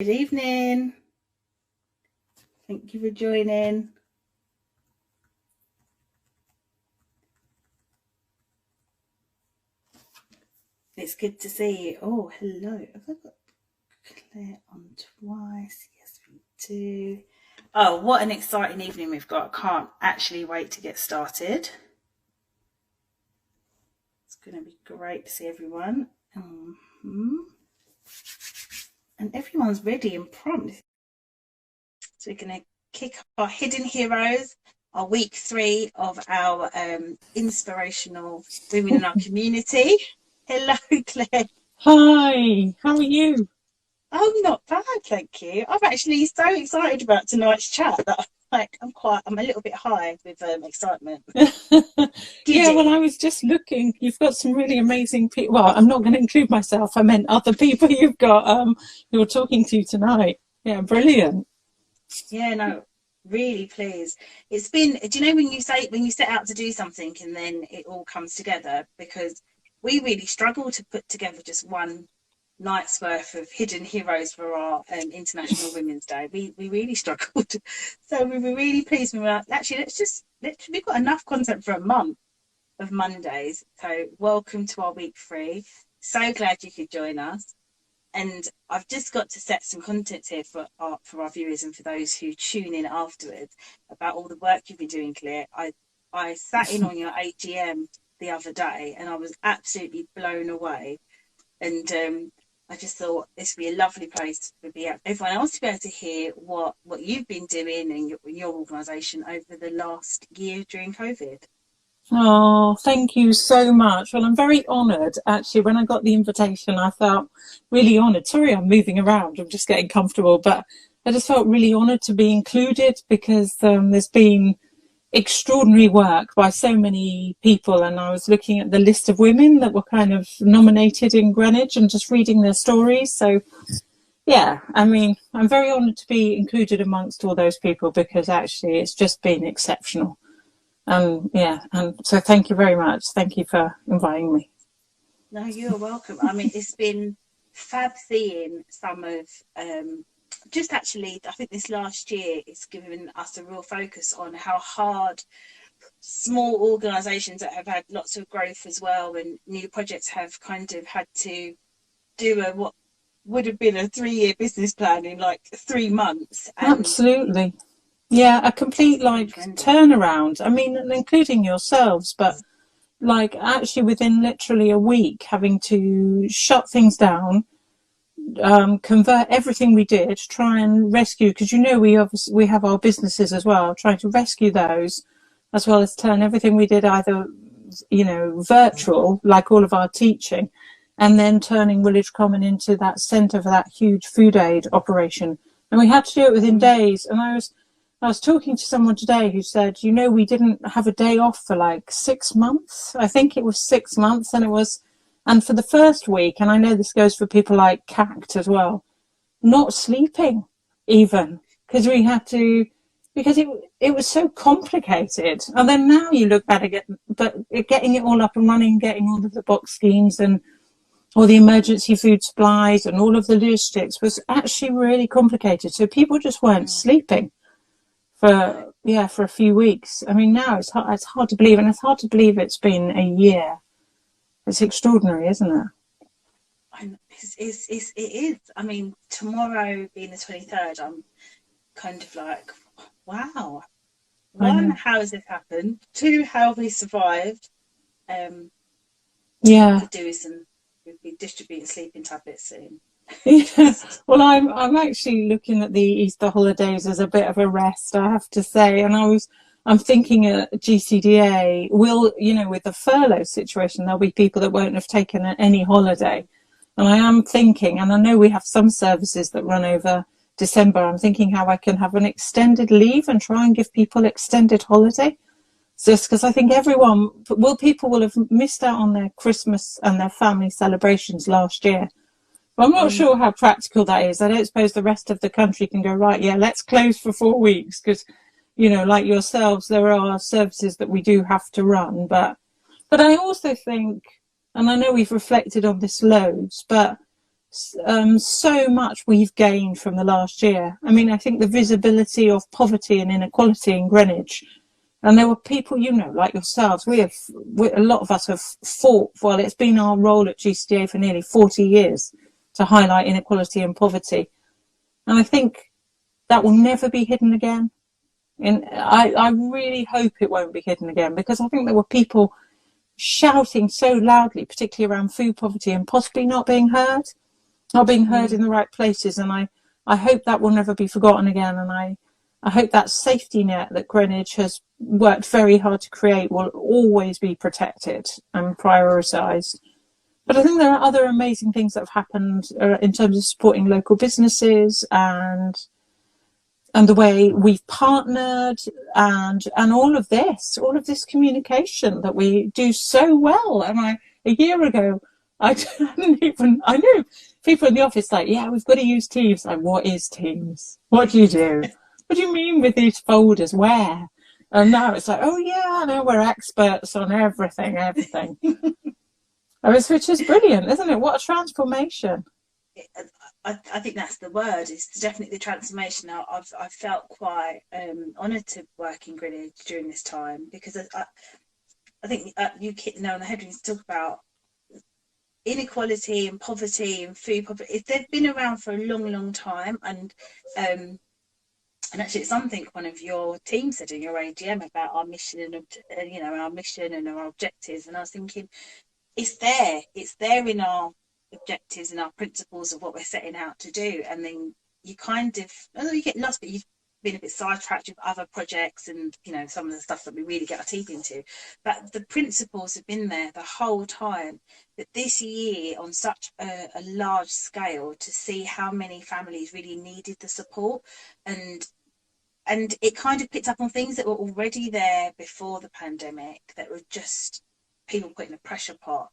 Good evening. Thank you for joining. It's good to see you. Oh, hello. Have I got Claire on twice? Yes, we do. Oh, what an exciting evening we've got. I can't actually wait to get started. It's going to be great to see everyone. And everyone's ready and prompt. So we're going to kick our Hidden Heroes, our week 3 of our inspirational women in our community. Hello, Claire. Hi, how are you? I'm not bad, thank you. I'm actually so excited about tonight's chat that I'm a little bit high with excitement. Yeah, well, Giddy. I was just looking. You've got some really amazing people. Well, I'm not going to include myself. I meant other people you've got who are talking to you tonight. Yeah, brilliant. Yeah, no, really pleased. It's been, do you know when you set out to do something and then it all comes together? Because we really struggle to put together just one night's worth of hidden heroes for our International Women's Day. We really struggled. So we were really pleased. We were like, actually, we've got enough content for a month of Mondays. So welcome to our week 3. So glad you could join us. And I've just got to set some content here for our viewers and for those who tune in afterwards about all the work you've been doing, Claire. I sat in on your AGM the other day and I was absolutely blown away. And I just thought this would be a lovely place for everyone else to be able to hear what you've been doing and your organisation over the last year during COVID. Oh, thank you so much. Well, I'm very honoured. Actually, when I got the invitation, I felt really honoured. Sorry, I'm moving around. I'm just getting comfortable, but I just felt really honoured to be included because there's been extraordinary work by so many people, and I was looking at the list of women that were kind of nominated in Greenwich and just reading their stories. So yeah, I mean, I'm very honoured to be included amongst all those people because actually it's just been exceptional. Yeah, and so thank you very much. Thank you for inviting me. No, you're welcome. I mean, it's been fab seeing some of just actually, I think this last year it's given us a real focus on how hard small organisations that have had lots of growth as well and new projects have kind of had to do what would have been a 3-year business plan in like 3 months. And Absolutely. Yeah, a complete like turnaround. I mean, including yourselves, but like actually within literally a week having to shut things down, convert everything we did, try and rescue, because we have our businesses as well, trying to rescue those, as well as turn everything we did either virtual, like all of our teaching, and then turning Woolwich Common into that centre for that huge food aid operation. And we had to do it within days. And I was talking to someone today who said, we didn't have a day off for like 6 months. I think it was 6 months, and for the first week, and I know this goes for people like CACT as well, not sleeping even, because it was so complicated. And then now you look back again, but getting it all up and running, getting all of the box schemes and all the emergency food supplies and all of the logistics was actually really complicated. So people just weren't sleeping for a few weeks. I mean, now it's hard to believe, and it's hard to believe it's been a year. It's extraordinary, isn't it? It is. I mean, tomorrow being the 23rd, I'm kind of like, wow. One, how has this happened? 2, how have we survived? Yeah. Could do some. We'll be distributing sleeping tablets soon. Yeah. Well, I'm actually looking at the Easter holidays as a bit of a rest, I have to say. And I'm thinking at GCDA, with the furlough situation, there'll be people that won't have taken any holiday. And I am thinking, and I know we have some services that run over December, I'm thinking how I can have an extended leave and try and give people extended holiday. Just because I think people will have missed out on their Christmas and their family celebrations last year. I'm not sure how practical that is. I don't suppose the rest of the country can go, right, yeah, let's close for 4 weeks because, like yourselves, there are services that we do have to run. But I also think, and I know we've reflected on this loads, but so much we've gained from the last year. I mean, I think the visibility of poverty and inequality in Greenwich, and there were people, like yourselves, a lot of us have fought, well, it's been our role at GCDA for nearly 40 years to highlight inequality and poverty. And I think that will never be hidden again. And I really hope it won't be hidden again, because I think there were people shouting so loudly, particularly around food poverty, and possibly not being heard in the right places. And I hope that will never be forgotten again. And I hope that safety net that Greenwich has worked very hard to create will always be protected and prioritised. But I think there are other amazing things that have happened in terms of supporting local businesses and the way we've partnered and all of this communication that we do so well. And a year ago, I knew people in the office like, yeah, we've got to use Teams. Like, what is Teams? What do you do? What do you mean with these folders? Where? And now it's like, oh yeah, I know, we're experts on everything. Which is brilliant, isn't it? What a transformation. I think that's the word. It's definitely the transformation. I've felt quite honoured to work in Greenwich during this time, because I think you hit the nail on the head when you talk about inequality and poverty and food poverty. They've been around for a long, long time, and actually it's something one of your team said in your AGM about our mission and our mission and our objectives, and I was thinking, it's there in our objectives and our principles of what we're setting out to do. And then you kind of, although you get lost, but you've been a bit sidetracked with other projects and some of the stuff that we really get our teeth into, but the principles have been there the whole time. But this year, on such a large scale, to see how many families really needed the support, and it kind of picked up on things that were already there before the pandemic, that were just people put in a pressure pot.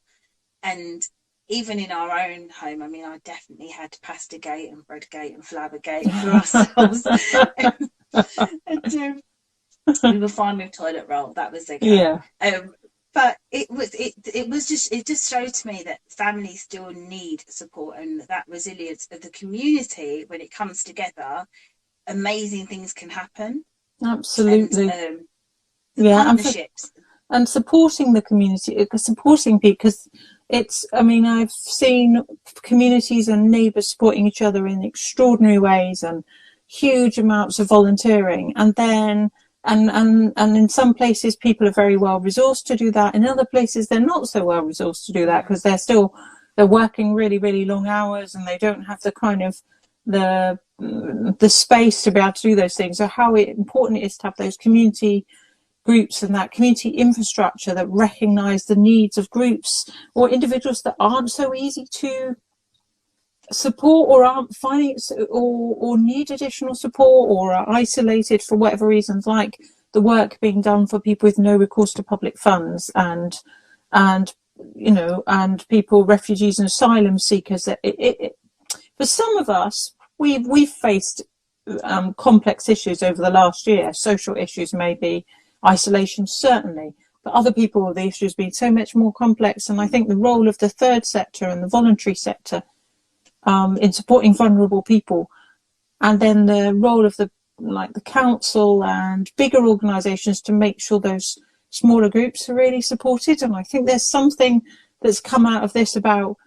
And even in our own home, I mean, I definitely had pasta gate and bread gate and flour gate for ourselves. and we were fine with toilet roll. That was okay. Yeah. But it just showed to me that families still need support, and that resilience of the community, when it comes together, amazing things can happen. Absolutely. And, partnerships. And supporting the community, supporting people, because I've seen communities and neighbours supporting each other in extraordinary ways, and huge amounts of volunteering. And then, and in some places people are very well resourced to do that. In other places they're not so well resourced to do that, because they're working really, really long hours, and they don't have the kind of the space to be able to do those things. So how important it is to have those community groups and that community infrastructure that recognise the needs of groups or individuals that aren't so easy to support, or aren't finding or need additional support, or are isolated for whatever reasons, like the work being done for people with no recourse to public funds, and people, refugees and asylum seekers. For some of us, we've faced complex issues over the last year, social issues maybe, isolation certainly, but other people, the issues being so much more complex. And I think the role of the third sector and the voluntary sector in supporting vulnerable people, and then the role of the council and bigger organisations to make sure those smaller groups are really supported. And I think there's something that's come out of this about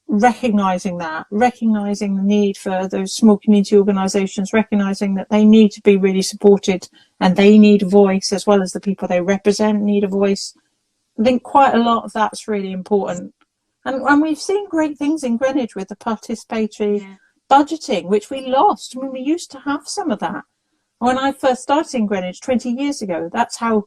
recognising the need for those small community organisations, recognising that they need to be really supported, and they need a voice, as well as the people they represent need a voice. I think quite a lot of that's really important. And we've seen great things in Greenwich with the participatory budgeting, which we lost. I mean, we used to have some of that. When I first started in Greenwich 20 years ago, that's how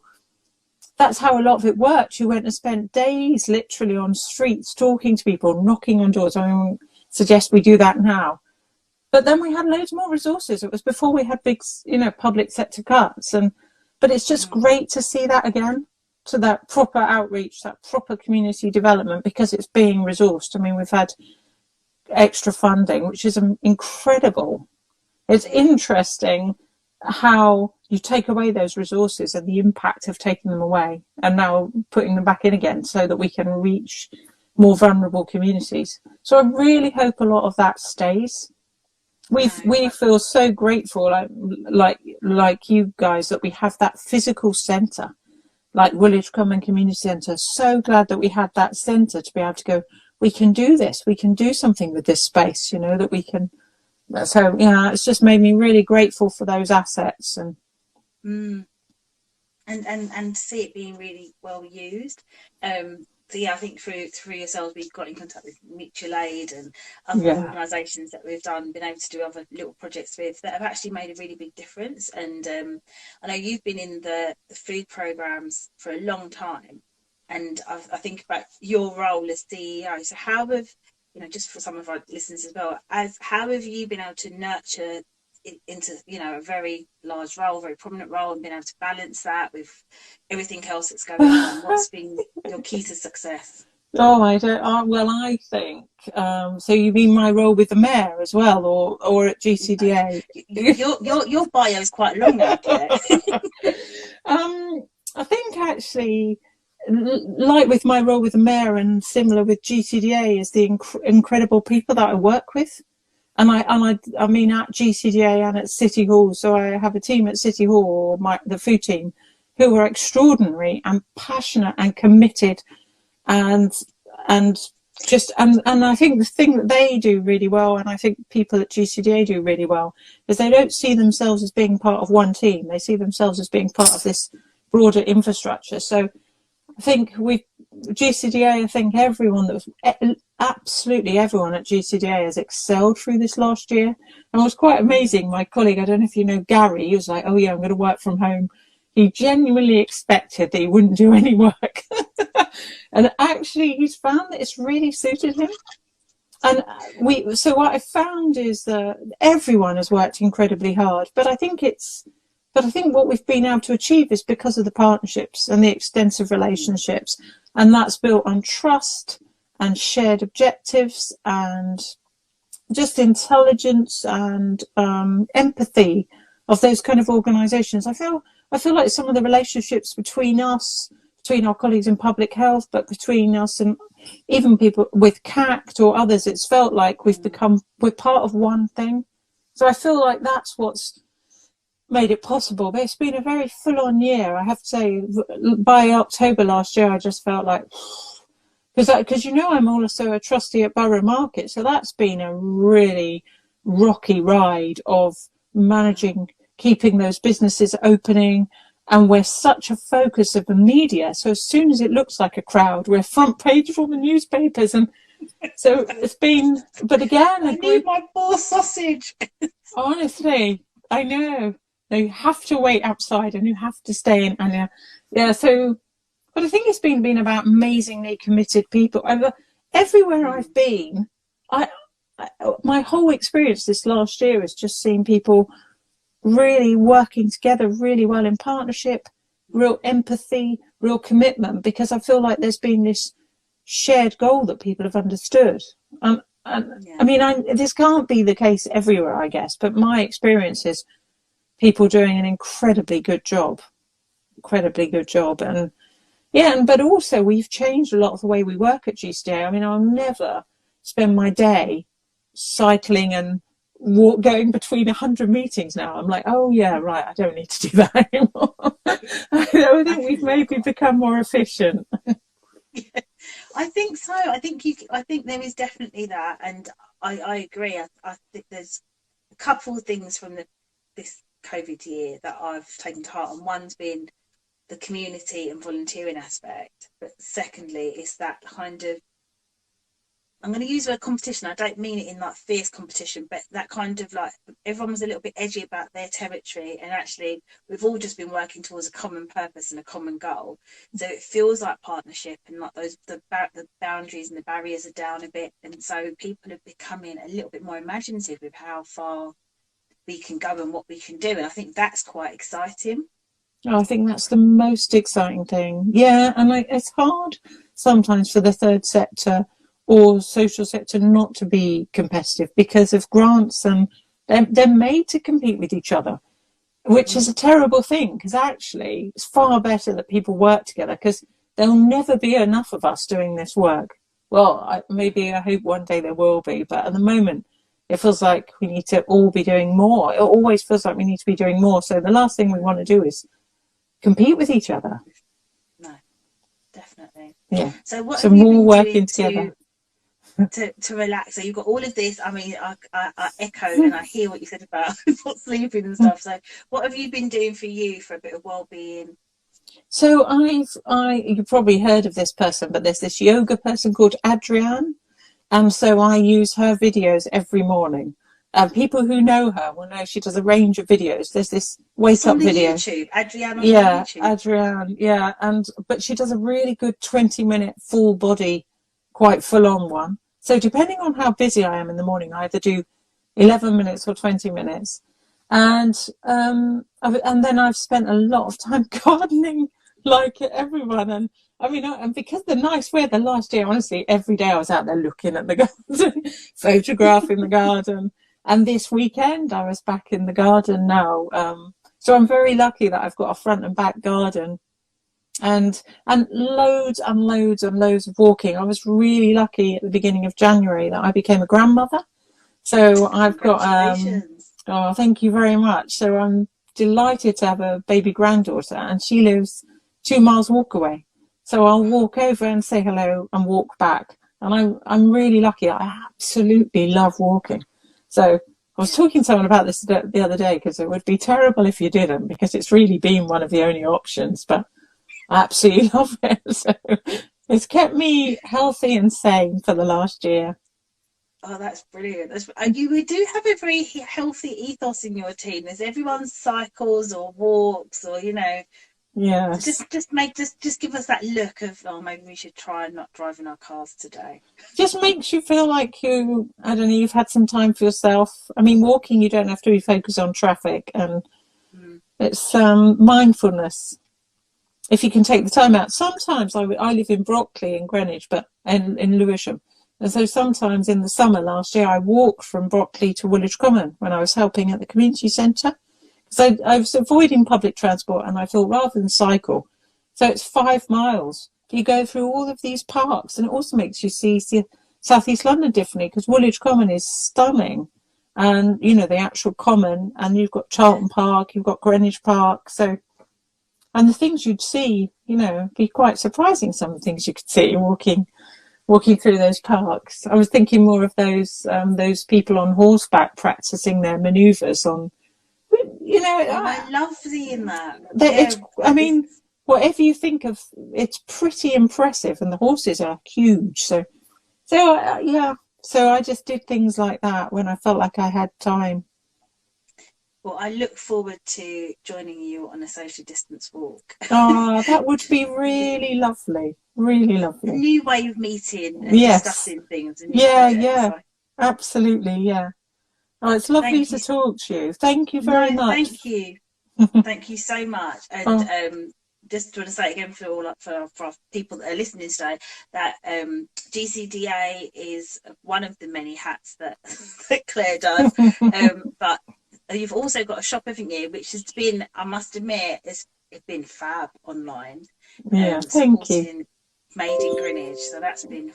a lot of it worked. You went and spent days literally on streets talking to people, knocking on doors. I don't suggest we do that now. But then we had loads more resources. It was before we had big, public sector cuts. But it's just great to see that again, to that proper outreach, that proper community development, because it's being resourced. I mean, we've had extra funding, which is incredible. It's interesting how you take away those resources and the impact of taking them away, and now putting them back in again so that we can reach more vulnerable communities. So I really hope a lot of that stays. We feel so grateful, like you guys, that we have that physical centre, like Woolwich Common Community Centre. So glad that we had that centre to be able to go, we can do this, we can do something with this space, you know, that we can. So yeah, it's just made me really grateful for those assets. And and see it being really well used. So yeah, I think through yourselves we've got in contact with Mutual Aid and other organisations that we've been able to do other little projects with that have actually made a really big difference. And I know you've been in the food programmes for a long time, and I think about your role as CEO. So how have, you know, just for some of our listeners as well, how have you been able to nurture into, you know, a very large role, very prominent role, and being able to balance that with everything else that's going on? What's been your key to success? Oh, I think so. You mean my role with the mayor as well, or at GCDA? Your bio is quite long now, Claire. I think actually, like with my role with the mayor and similar with GCDA, is the incredible people that I work with. And I mean at GCDA and at City Hall. So I have a team at City Hall, the food team, who are extraordinary and passionate and committed, and just and I think the thing that they do really well, and I think people at GCDA do really well, is they don't see themselves as being part of one team. They see themselves as being part of this broader infrastructure. So I think GCDA, I think everyone that was absolutely everyone at GCDA has excelled through this last year. And it was quite amazing. My colleague, I don't know if you know Gary, he was like, oh yeah, I'm going to work from home. He genuinely expected that he wouldn't do any work. And actually he's found that it's really suited him. And so what I found is that everyone has worked incredibly hard, but I think what we've been able to achieve is because of the partnerships and the extensive relationships, and that's built on trust and shared objectives and just intelligence and empathy of those kind of organisations. I feel like some of the relationships between us, between our colleagues in public health, but between us and even people with CACT or others, it's felt like we're part of one thing. So I feel like that's what's made it possible. But it's been a very full-on year, I have to say. By October last year, I just felt like, because you know I'm also a trustee at Borough Market, so that's been a really rocky ride of managing, keeping those businesses opening, and we're such a focus of the media. So as soon as it looks like a crowd, we're front page of all the newspapers, and so it's been. But again, I need my poor sausage. Honestly, I know. No, you have to wait outside and you have to stay in, and yeah. So, but I think it's been about amazingly committed people. Everywhere I've been, my whole experience this last year has just seen people really working together really well in partnership, real empathy, real commitment, because I feel like there's been this shared goal that people have understood. I mean, this can't be the case everywhere, I guess, but my experience is people doing an incredibly good job. And yeah, but also we've changed a lot of the way we work at GCDA. I mean, I'll never spend my day cycling and going between 100 meetings now. I'm like, oh yeah, right, I don't need to do that anymore. I think we've maybe become more efficient. Yeah, I think so. I think there is definitely that, and I agree. I think there's a couple of things from this COVID year that I've taken to heart, and one's been the community and volunteering aspect, but secondly, it's that kind of, I'm going to use the word competition. I don't mean it in like fierce competition, but that kind of like everyone was a little bit edgy about their territory, and actually we've all just been working towards a common purpose and a common goal. So it feels like partnership, and like the boundaries and the barriers are down a bit, and so people are becoming a little bit more imaginative with how far we can go and what we can do, and I think that's quite exciting. I think that's the most exciting thing. Yeah, and it's hard sometimes for the third sector or social sector not to be competitive because of grants, and they're made to compete with each other, which is a terrible thing, because actually it's far better that people work together, because there'll never be enough of us doing this work. well, maybe I hope one day there will be, but at the moment, it feels like we need to all be doing more. It always feels like we need to be doing more. So the last thing we want to do is compete with each other. No, definitely. Yeah. So what So have you more been working doing together. to relax? So you've got all of this. I mean, I echo and I hear what you said about not sleeping and stuff. So what have you been doing for you for a bit of well-being? So you've probably heard of this person, but there's this yoga person called Adrienne. And so I use her videos every morning. People who know her will know she does a range of videos. There's this It's wake on up the video. YouTube, Adrienne on the Yeah, YouTube. Adrienne. Yeah, but she does a really good 20-minute full body, quite full on one. So depending on how busy I am in the morning, I either do 11 minutes or 20 minutes. And then I've spent a lot of time gardening, like everyone. And I mean, and because the nice weather last year, honestly, every day I was out there looking at the garden, photographing the garden. And this weekend I was back in the garden now. So I'm very lucky that I've got a front and back garden, and loads and loads and loads of walking. I was really lucky at the beginning of January that I became a grandmother. So I've got Congratulations. oh, thank you very much. So I'm delighted to have a baby granddaughter, and she lives 2 miles walk away. So I'll walk over and say hello and walk back. And I'm really lucky. I absolutely love walking. So I was Yeah. talking to someone about this the other day, because it would be terrible if you didn't, because it's really been one of the only options. But I absolutely love it. So it's kept me healthy and sane for the last year. Oh, that's brilliant. We do have a very healthy ethos in your team. There's everyone cycles or walks or, so Yes. just give us that look of, oh, maybe we should try not driving our cars today. Just makes you feel like I don't know, you've had some time for yourself. I mean, walking, you don't have to be focused on traffic, and Mm. it's mindfulness. If you can take the time out. Sometimes I live in Brockley in Greenwich, but in Lewisham. And so sometimes in the summer last year, I walked from Brockley to Woolwich Common when I was helping at the community centre. Because I was avoiding public transport, and I thought rather than cycle, so it's 5 miles. You go through all of these parks, and it also makes you see South East London differently, because Woolwich Common is stunning. And, the actual common, and you've got Yeah. Charlton Park, you've got Greenwich Park. So, and the things you'd see, be quite surprising, some of the things you could see walking through those parks. I was thinking more of those people on horseback practicing their manoeuvres on, Oh, I love seeing that. it's, Yeah. I mean, whatever you think of, it's pretty impressive, and the horses are huge. Yeah. So I just did things like that when I felt like I had time. Well, I look forward to joining you on a social distance walk. Ah, that would be really lovely. Really A lovely. new way of meeting and Yes. discussing things, a new Yeah, project. yeah. So Absolutely, yeah. Oh, it's lovely thank to you. talk to you. Thank you very No, much. thank you. Thank you so much. And Oh, just want to say again for our people that are listening today that GCDA is one of the many hats that, that Claire does. But you've also got a shop, haven't you, which has been, I must admit, it's been fab online, yeah, thank you. supporting Made in Greenwich. So that's been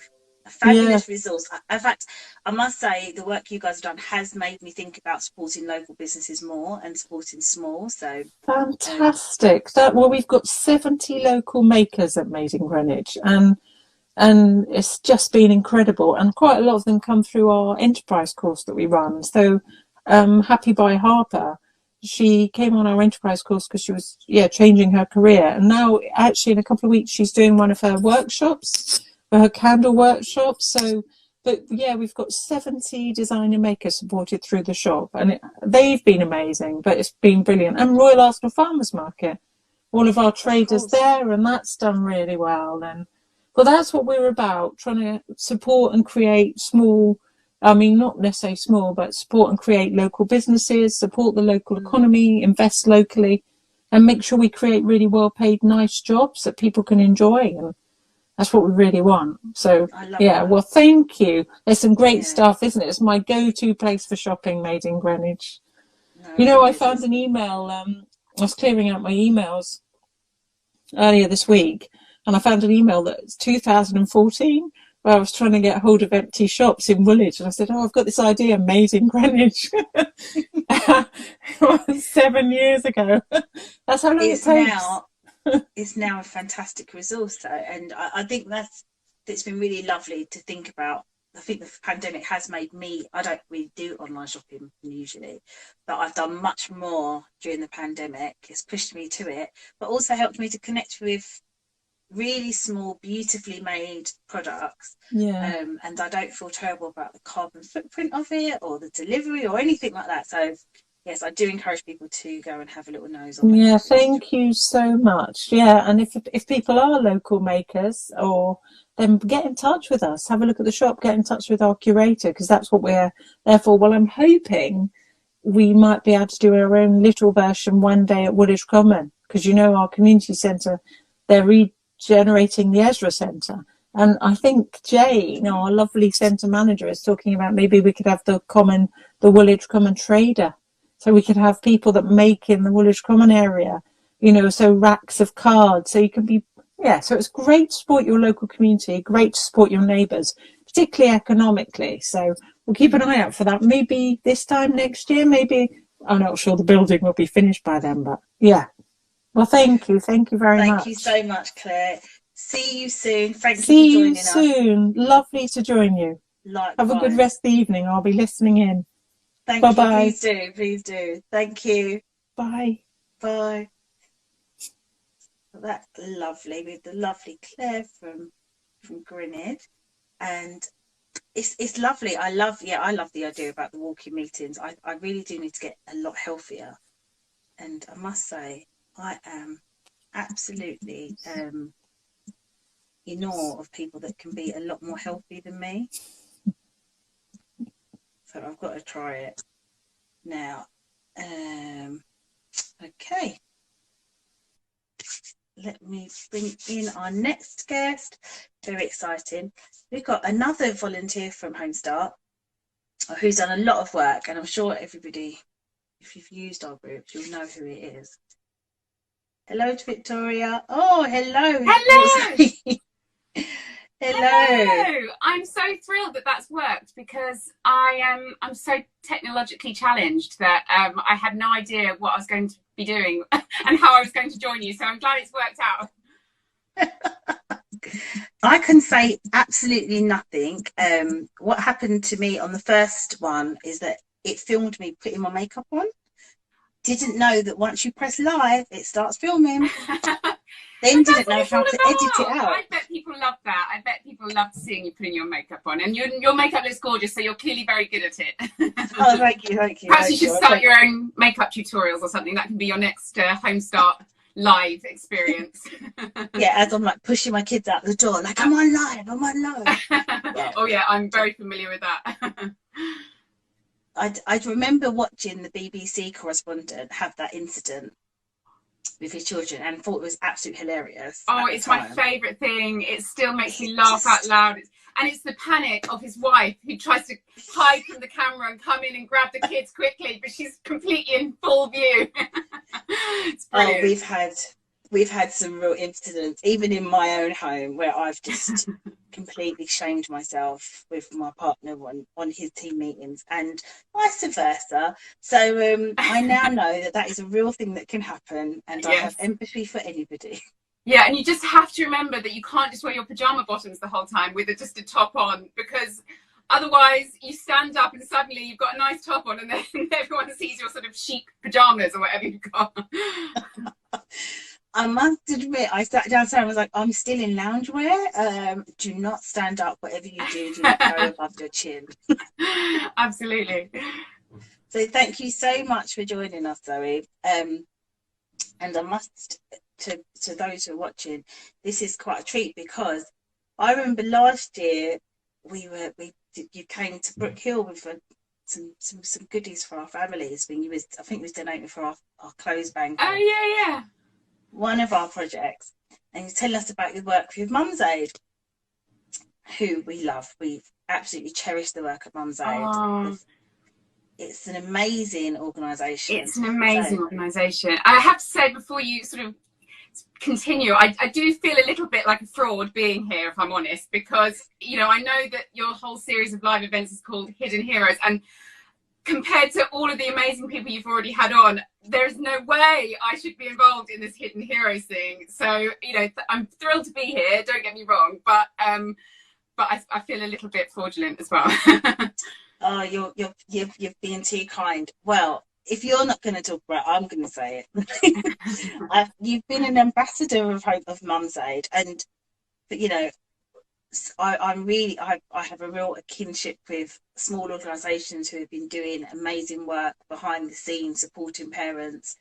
a Yeah, fabulous resource. In fact, I must say the work you guys have done has made me think about supporting local businesses more and supporting small. So fantastic. Well, we've got 70 local makers at Made in Greenwich, and it's just been incredible. And quite a lot of them come through our enterprise course that we run. So, Happy by Harper, she came on our enterprise course because she was changing her career, and now actually in a couple of weeks she's doing one of her workshops, for her candle workshop. So, but yeah, we've got 70 designer makers supported through the shop, and they've been amazing. But it's been brilliant. And Royal Arsenal Farmers Market, all of our of traders course, there, and that's done really well. And well, that's what we're about, trying to support and create small, I mean, not necessarily small, but support and create local businesses, support the local economy, invest locally, and make sure we create really well-paid, nice jobs that people can enjoy. And that's what we really want. So, I love yeah, that. well, thank you. There's some great Yeah, stuff, isn't it? It's my go-to place for shopping, Made in Greenwich. no, it I is. found an email. I was clearing out my emails earlier this week, and I found an email that's 2014, Well, I was trying to get hold of empty shops in Woolwich, and I said, "Oh, I've got this idea made in Greenwich." It was 7 years ago. That's how long it It's takes. now it's now a fantastic resource though, and I think it's been really lovely to think about. I think the pandemic has made me, I don't really do online shopping usually, but I've done much more during the pandemic. It's pushed me to it, but also helped me to connect with really small, beautifully made products. Yeah. And I don't feel terrible about the carbon footprint of it or the delivery or anything like that. So yes, I do encourage people to go and have a little nose on Yeah, local food. thank you so much. Yeah, and if people are local makers, or then get in touch with us, have a look at the shop, get in touch with our curator, because that's what we're there for. Well, I'm hoping we might be able to do our own little version one day at Woolwich Common, because our community centre, they're regenerating the Ezra Centre. And I think Jane, our lovely centre manager, is talking about maybe we could have the Woolwich Common trader. So we could have people that make in the Woolwich Common area, so racks of cards. So you can so it's great to support your local community, great to support your neighbours, particularly economically. So we'll keep an eye out for that. Maybe this time next year, maybe. I'm not sure the building will be finished by then, but yeah. Well, thank you. Thank you very much. Thank you so much, Claire. See you soon. Thank you for See joining you soon. Lovely to join you. Likewise. Have a good rest of the evening. I'll be listening in. Thank Bye-bye. you. Please do. Please do. Thank you. Bye. Bye. That's lovely with the lovely Claire from Greenwich, and it's lovely. I love the idea about the walking meetings. I really do need to get a lot healthier, and I must say I am absolutely in awe of people that can be a lot more healthy than me. So I've got to try it now. Okay. Let me bring in our next guest. Very exciting. We've got another volunteer from Home Start who's done a lot of work, and I'm sure everybody, if you've used our group, you'll know who it is. Hello to Victoria. Oh, hello. Hello. Hello. I'm so thrilled that that's worked, because I'm so technologically challenged that I had no idea what I was going to be doing and how I was going to join you. So I'm glad it's worked out. I can say absolutely nothing. What happened to me on the first one is that it filmed me putting my makeup on. Didn't know that once you press live, it starts filming. Then didn't know how to edit it out. I bet people love that. I bet people love seeing you putting your makeup on, and your makeup looks gorgeous, so you're clearly very good at it. Oh, thank you. Perhaps you should start your own makeup tutorials or something. That can be your next Home Start live experience. Yeah, as I'm like pushing my kids out the door, like I'm on live. Yeah. Oh yeah, I'm very familiar with that. I remember watching the BBC correspondent have that incident with his children and thought it was absolutely hilarious. Oh, it's my favourite thing. It still makes me laugh out loud. And it's the panic of his wife, who tries to hide from the camera and come in and grab the kids quickly, but she's completely in full view. It's brilliant. Oh, we've had some real incidents, even in my own home, where I've just completely shamed myself with my partner on his team meetings, and vice versa. So I now know that is a real thing that can happen, and yes. I have empathy for anybody. Yeah, and you just have to remember that you can't just wear your pajama bottoms the whole time with just a top on, because otherwise you stand up and suddenly you've got a nice top on, and then everyone sees your sort of chic pajamas or whatever you've got. I must admit, I sat downstairs and was like, I'm still in loungewear. Do not stand up. Whatever you do not go above your chin. Absolutely. So thank you so much for joining us, Zoe. And I must, to those who are watching, this is quite a treat, because I remember last year you came to Brook Hill with some goodies for our families when I think you was donating for our clothes bank. Oh yeah. One of our projects, and you tell us about your work with Mum's Aid, who we love. We absolutely cherish the work at Mum's Aid. Oh. It's an amazing organisation. It's an amazing organisation. I have to say, before you sort of continue. I do feel a little bit like a fraud being here, if I'm honest, because, you know, I know that your whole series of live events is called Hidden Heroes, and compared to all of the amazing people you've already had on, there's no way I should be involved in this Hidden Heroes thing. So, you know, I'm thrilled to be here, don't get me wrong, but I feel a little bit fraudulent as well. Oh, you're being too kind. Well, if you're not going to talk about it, I'm going to say it. You've been an ambassador of Mum's Aid, and you know, I have a real kinship with small organisations who have been doing amazing work behind the scenes, supporting parents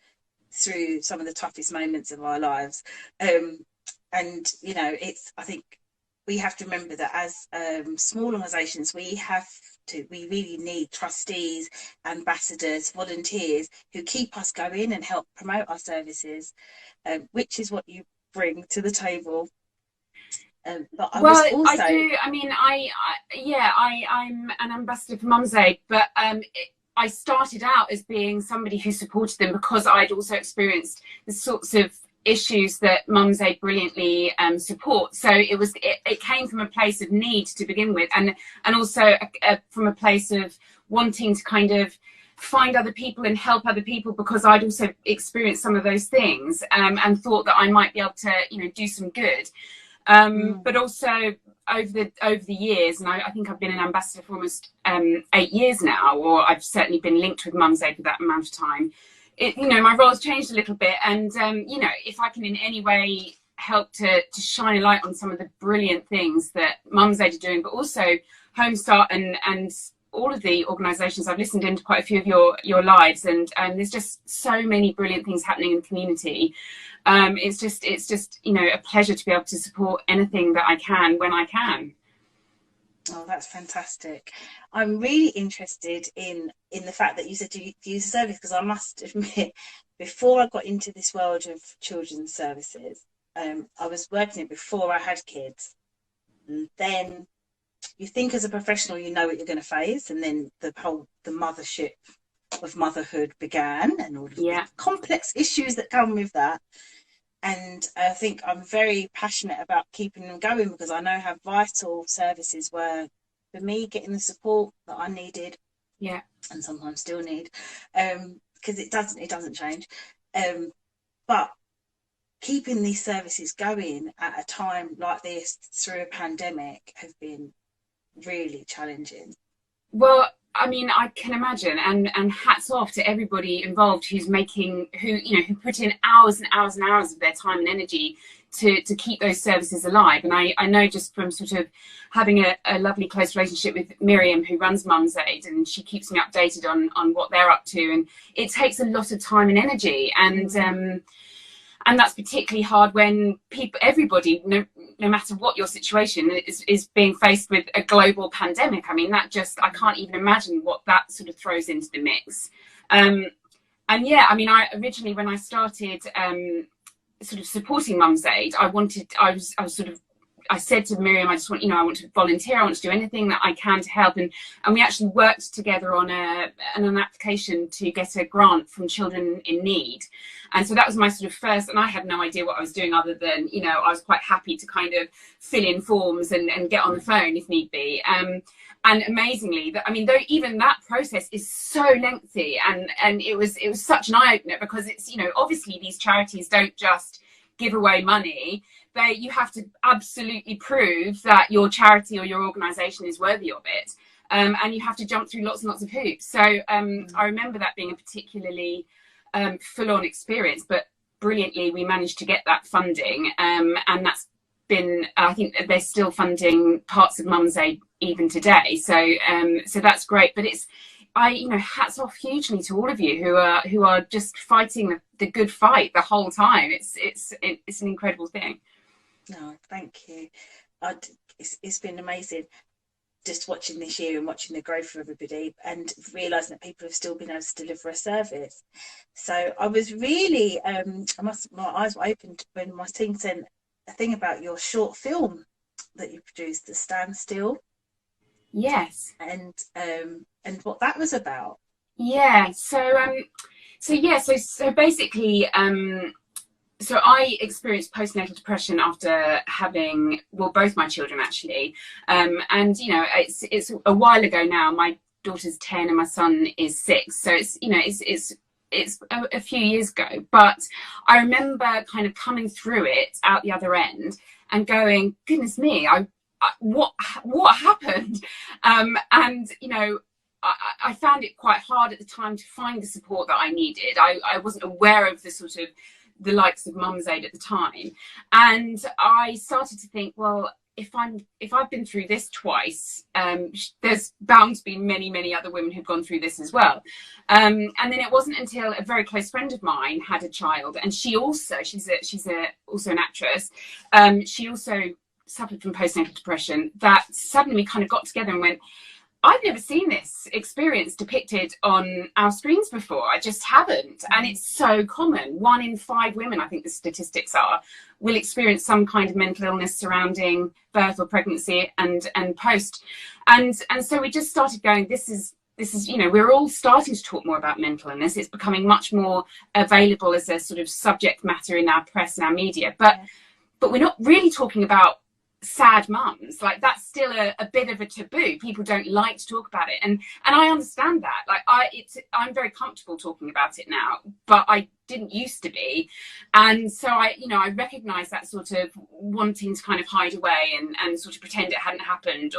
through some of the toughest moments of our lives. And you know, I think we have to remember that as small organisations, we really need trustees, ambassadors, volunteers who keep us going and help promote our services, which is what you bring to the table. But I was also... I do. I mean, I'm an ambassador for Mum's Aid, but I started out as being somebody who supported them because I'd also experienced the sorts of issues that Mum's Aid brilliantly support. So it came from a place of need to begin with, and also from a place of wanting to kind of find other people and help other people, because I'd also experienced some of those things, and thought that I might be able to, you know, do some good. But also over the years, and I think I've been an ambassador for almost 8 years now, or I've certainly been linked with Mum's Aid for that amount of time. You know, my role has changed a little bit, and you know, if I can in any way help to shine a light on some of the brilliant things that Mum's Aid are doing, but also Home Start and all of the organisations. I've listened into quite a few of your lives, and there's just so many brilliant things happening in the community. It's just you know, a pleasure to be able to support anything that I can when I can. Oh, that's fantastic. I'm really interested in the fact that you said you use a service, because I must admit, before I got into this world of children's services, I was working it before I had kids. And then you think as a professional, you know what you're going to face, and then the mothership of motherhood began, and all of the complex issues that come with that. And I think I'm very passionate about keeping them going, because I know how vital services were for me, getting the support that I needed, and sometimes still need, because it doesn't change. But keeping these services going at a time like this through a pandemic have been really challenging. Well, I mean, I can imagine, and hats off to everybody involved who put in hours and hours and hours of their time and energy to keep those services alive. And I know just from sort of having a lovely close relationship with Miriam, who runs Mum's Aid, and she keeps me updated on what they're up to, and it takes a lot of time and energy, and that's particularly hard when everybody, no matter what your situation, is being faced with a global pandemic. I mean, I can't even imagine what that sort of throws into the mix. And yeah, I mean, originally when I started sort of supporting Mum's Aid, I said to Miriam, I want to volunteer. I want to do anything that I can to help. And we actually worked together on an application to get a grant from Children in Need. And so that was my sort of first, and I had no idea what I was doing other than, you know, I was quite happy to kind of fill in forms and get on the phone if need be. And amazingly, though even that process is so lengthy, and it was such an eye-opener, because it's, you know, obviously these charities don't just give away money. You have to absolutely prove that your charity or your organisation is worthy of it, and you have to jump through lots and lots of hoops. So I remember that being a particularly full-on experience, but brilliantly we managed to get that funding, and that's been, I think they're still funding parts of Mum's Aid even today. So that's great. But hats off hugely to all of you who are just fighting the good fight the whole time. It's an incredible thing. No, thank you. It's been amazing just watching this year and watching the growth of everybody, and realising that people have still been able to deliver a service. So I was really, my eyes were opened when my team sent a thing about your short film that you produced, The Standstill. Yes. And what that was about. Yeah. So basically, so I experienced postnatal depression after having, well, both my children actually. And, you know, it's a while ago now. My daughter's 10 and my son is 6. So it's, you know, it's a few years ago. But I remember kind of coming through it out the other end and going, goodness me, what happened? And, you know, I found it quite hard at the time to find the support that I needed. I wasn't aware of the sort of the likes of Mum's Aid at the time. And I started to think, well, if I've been through this twice, there's bound to be many other women who've gone through this as well. And then it wasn't until a very close friend of mine had a child, and she's also an actress. She also suffered from postnatal depression, that suddenly we kind of got together and went, I've never seen this experience depicted on our screens before. I just haven't. And it's so common. 1 in 5 women, I think the statistics are, will experience some kind of mental illness surrounding birth or pregnancy and post. And so we just started going, this is, you know, we're all starting to talk more about mental illness. It's becoming much more available as a sort of subject matter in our press and our media. But we're not really talking about sad mums. Like, that's still a bit of a taboo. People don't like to talk about it, and I understand that. Like, I'm very comfortable talking about it now, but I didn't used to be. And so I recognize that sort of wanting to kind of hide away and sort of pretend it hadn't happened,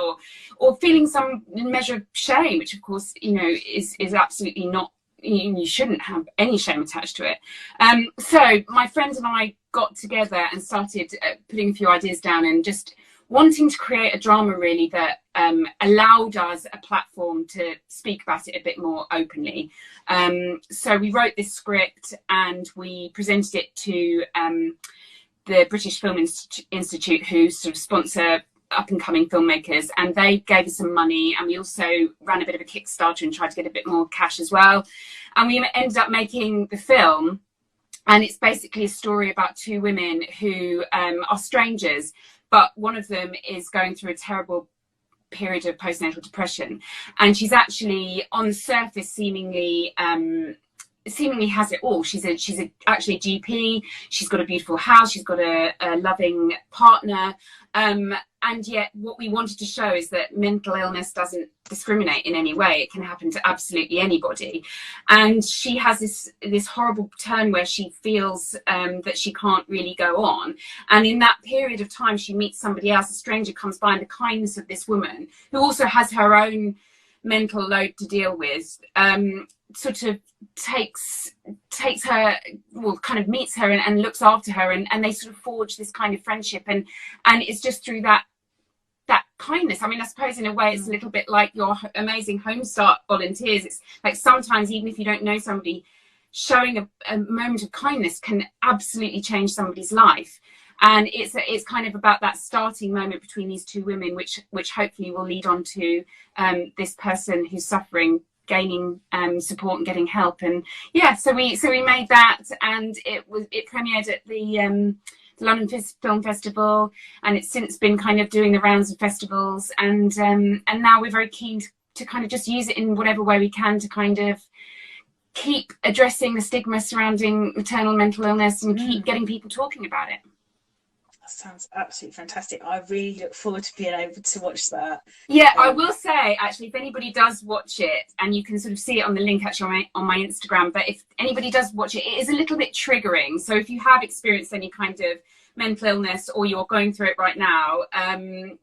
or feeling some measure of shame, which of course, you know, is absolutely not, you shouldn't have any shame attached to it. So my friends and I got together and started putting a few ideas down and just wanting to create a drama really that allowed us a platform to speak about it a bit more openly. So we wrote this script and we presented it to the British Film Institute, who sort of sponsor up and coming filmmakers, and they gave us some money, and we also ran a bit of a Kickstarter and tried to get a bit more cash as well. And we ended up making the film, and it's basically a story about 2 women who are strangers, but one of them is going through a terrible period of postnatal depression, and she's actually on the surface seemingly has it all. She's actually a GP. She's got a beautiful house. She's got a loving partner. And yet what we wanted to show is that mental illness doesn't discriminate in any way. It can happen to absolutely anybody. And she has this horrible turn where she feels that she can't really go on. And in that period of time, she meets somebody else, a stranger comes by, and the kindness of this woman, who also has her own mental load to deal with, sort of takes her, well, kind of meets her and looks after her, and they sort of forge this kind of friendship, and it's just through that kindness. I mean, I suppose in a way it's a little bit like your amazing Home Start volunteers. It's like sometimes, even if you don't know somebody, showing a moment of kindness can absolutely change somebody's life. And it's kind of about that starting moment between these 2 women, which hopefully will lead on to this person who's suffering gaining support and getting help. And yeah, so we made that, and it premiered at the London Film Festival, and it's since been kind of doing the rounds of festivals, and now we're very keen to kind of just use it in whatever way we can to kind of keep addressing the stigma surrounding maternal mental illness and keep getting people talking about it. That sounds absolutely fantastic. I really look forward to being able to watch that. Yeah, I will say, actually, if anybody does watch it, and you can sort of see it on the link actually on my Instagram, but if anybody does watch it, it is a little bit triggering. So if you have experienced any kind of mental illness, or you're going through it right now,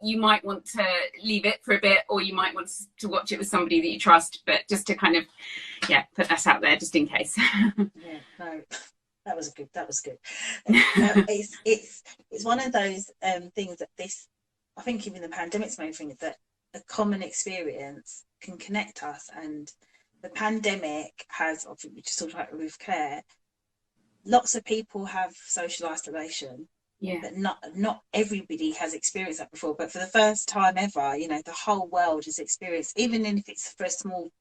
you might want to leave it for a bit, or you might want to watch it with somebody that you trust, but just to kind of, yeah, put that out there just in case. Yeah, no. That was good. It's one of those things that I think even the pandemic's main thing, that a common experience can connect us. And the pandemic has, obviously, we just talked about with Claire, lots of people have social isolation. Yeah. But not everybody has experienced that before. But for the first time ever, you know, the whole world has experienced, even if it's for a small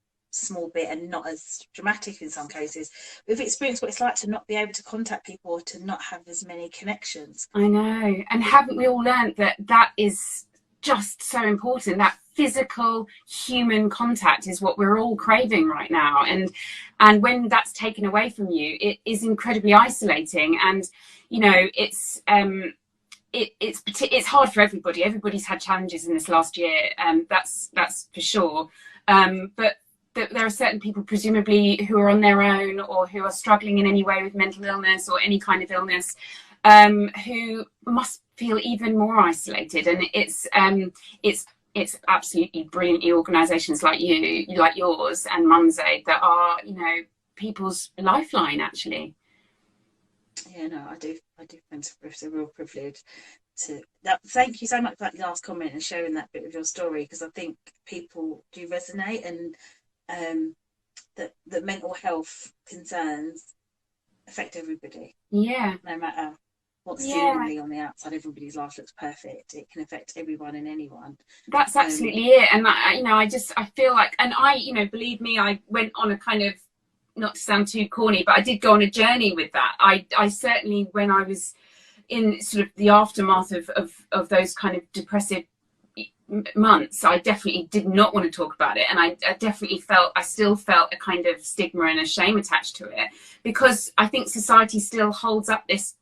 bit and not as dramatic in some cases, we've experienced what it's like to not be able to contact people, or to not have as many connections. I know. And haven't we all learned that is just so important. That physical human contact is what we're all craving right now, and when that's taken away from you, it is incredibly isolating. And you know, it's hard for everybody. Everybody's had challenges in this last year, that's for sure. But there are certain people, presumably, who are on their own or who are struggling in any way with mental illness or any kind of illness, who must feel even more isolated. And it's absolutely brilliant organisations like yours and Mum's Aid that are, you know, people's lifeline, actually. Yeah, no, I do find it's a real privilege to that. Thank you so much for that last comment and sharing that bit of your story, because I think people do resonate, and that mental health concerns affect everybody. Yeah. No matter what's seemingly on the outside, everybody's life looks perfect. It can affect everyone and anyone. That's absolutely it. And you know, I feel like, and you know, believe me, I went on a kind of, not to sound too corny, but I did go on a journey with that. I certainly, when I was in sort of the aftermath of those kind of depressive months, I definitely did not want to talk about it. And I definitely still felt a kind of stigma and a shame attached to it, because I think society still holds up this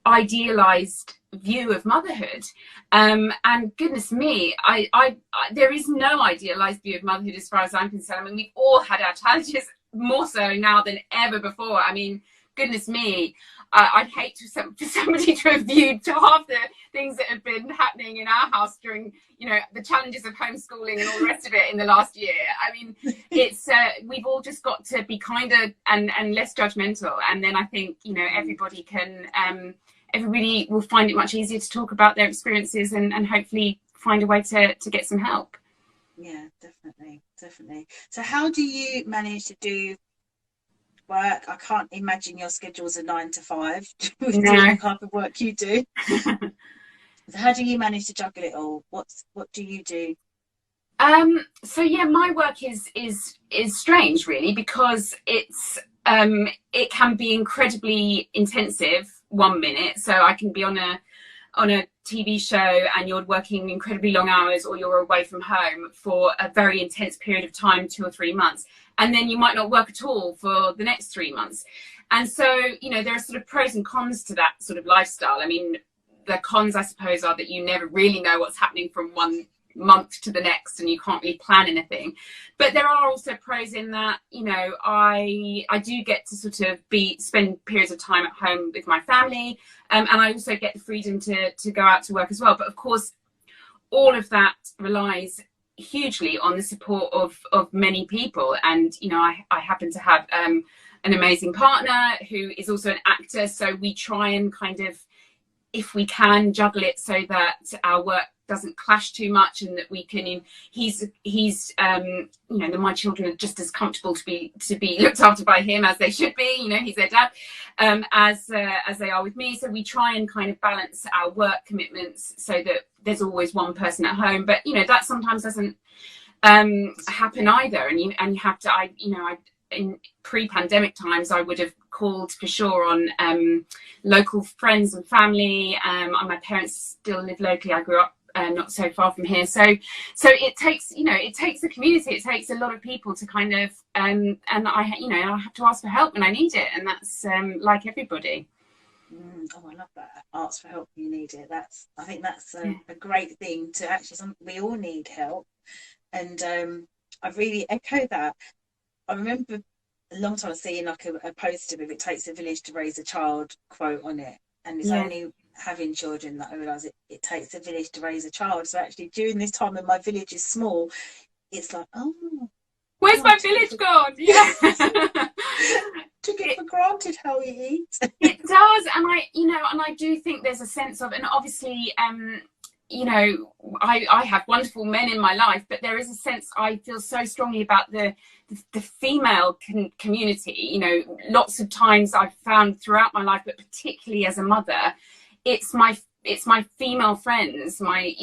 idealized view of motherhood, and goodness me, I there is no idealized view of motherhood as far as I'm concerned. I mean, we've all had our challenges, more so now than ever before. I mean, goodness me, I'd hate for somebody to have viewed half the things that have been happening in our house during, you know, the challenges of homeschooling and all the rest of it in the last year. I mean, it's we've all just got to be kinder and less judgmental, and then I think, you know, everybody will find it much easier to talk about their experiences and hopefully find a way to get some help. Yeah, definitely. So how do you manage to do work? I can't imagine your schedule's a 9 to 5 with the type of work you do. So how do you manage to juggle it all? What do you do? So yeah, my work is strange, really, because it can be incredibly intensive 1 minute. So I can be on a TV show and you're working incredibly long hours, or you're away from home for a very intense period of time, 2 or 3 months, and then you might not work at all for the next 3 months. And so, you know, there are sort of pros and cons to that sort of lifestyle. I mean, the cons, I suppose, are that you never really know what's happening from 1 month to the next, and you can't really plan anything. But there are also pros in that, you know, I do get to sort of spend periods of time at home with my family, and I also get the freedom to go out to work as well. But of course, all of that relies hugely on the support of many people. And you know, I happen to have an amazing partner who is also an actor, so we try and kind of, if we can, juggle it so that our work doesn't clash too much, and that we can, he's you know, that my children are just as comfortable to be looked after by him as they should be, you know, he's their dad, as they are with me. So we try and kind of balance our work commitments so that there's always one person at home. But you know, that sometimes doesn't happen either, and you have to, in pre-pandemic times, I would have called for sure on local friends and family. My parents still live locally. I grew up not so far from here, so it takes, you know, it takes a community, it takes a lot of people to kind of and I have to ask for help when I need it, and that's like everybody. Oh, I love that. Ask for help when you need it. I think that's a great thing to actually. We all need help, and I really echo that. I remember a long time seeing like a poster with "It takes a village to raise a child" quote on it, and it's only having children that I realise it takes a village to raise a child. So actually, during this time when my village is small, it's like, oh, where's my village gone? Yeah. Took it for granted how he eats. It does, and I do think there's a sense of, and obviously, you know, I have wonderful men in my life, but there is a sense I feel so strongly about the female community. You know, lots of times I've found throughout my life, but particularly as a mother, it's my female friends, my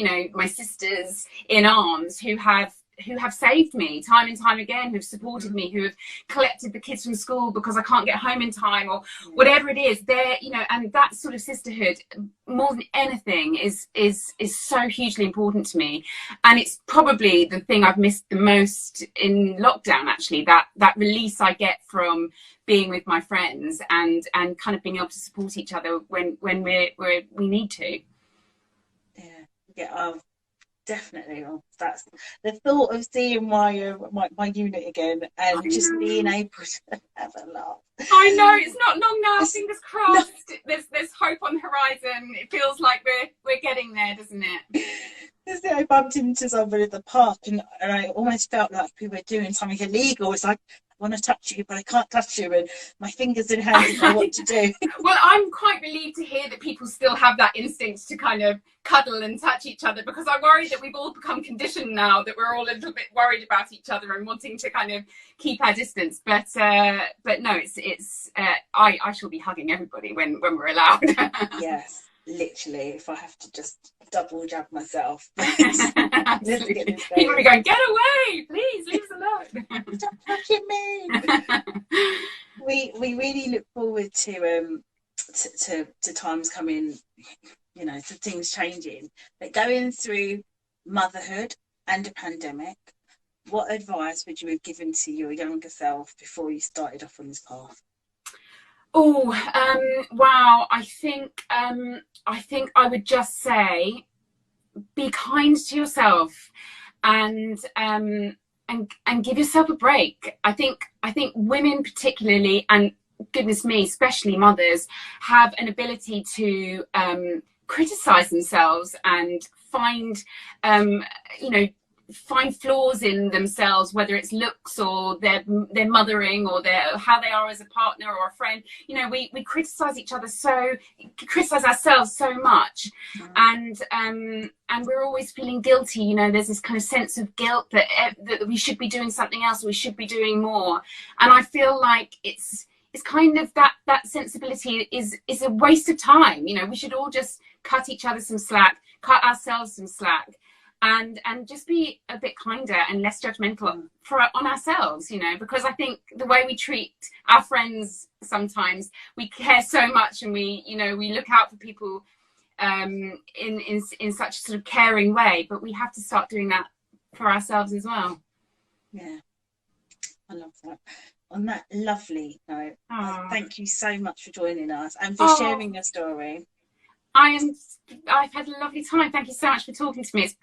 sisters in arms, who have who have saved me time and time again, who've supported me, who have collected the kids from school because I can't get home in time, or whatever it is. They're, you know, and that sort of sisterhood, more than anything, is so hugely important to me. And it's probably the thing I've missed the most in lockdown, actually, that release I get from being with my friends and kind of being able to support each other when we need to. Yeah, definitely. Oh, that's the thought of seeing my unit again and just being able to have a laugh. I know it's not long now. Fingers crossed. No. There's hope on the horizon. It feels like we're getting there, doesn't it? I bumped into somebody at the park and I almost felt like we were doing something illegal. It's like, I want to touch you, but I can't touch you, and my fingers in hands don't know what to do. Well, I'm quite relieved to hear that people still have that instinct to kind of cuddle and touch each other, because I worry that we've all become conditioned now, that we're all a little bit worried about each other and wanting to kind of keep our distance. But no, it's I shall be hugging everybody when we're allowed. Yes, literally. If I have to just double jab myself. People will be going, get away, please, leave us alone. Stop touching me. We really look forward to times coming, you know, to things changing. But going through motherhood and a pandemic, what advice would you have given to your younger self before you started off on this path? Oh, wow. I think I would just say, be kind to yourself and give yourself a break. I think women particularly, and goodness me, especially mothers, have an ability to criticize themselves and find find flaws in themselves, whether it's looks or their mothering or how they are as a partner or a friend. You know, we criticize ourselves so much, and we're always feeling guilty. You know, there's this kind of sense of guilt that we should be doing something else, we should be doing more. And I feel like it's kind of that sensibility is a waste of time. You know, we should all just cut each other some slack, cut ourselves some slack, and just be a bit kinder and less judgmental on ourselves, you know, because I think the way we treat our friends, sometimes we care so much, and we look out for people in such a sort of caring way, but we have to start doing that for ourselves as well. Yeah, I love that. On that lovely note, thank you so much for joining us and for sharing your story. I've had a lovely time. Thank you so much for talking to me. It's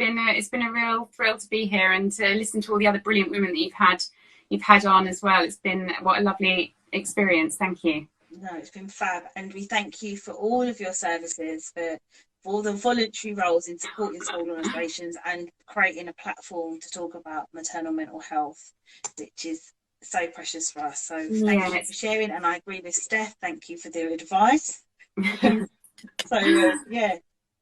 been a real thrill to be here and to listen to all the other brilliant women that you've had on as well. It's been what a lovely experience. Thank you. No, it's been fab, and we thank you for all of your services, for all the voluntary roles in supporting small organisations and creating a platform to talk about maternal mental health, which is so precious for us. So thank you for sharing, and I agree with Steph. Thank you for the advice. So yeah,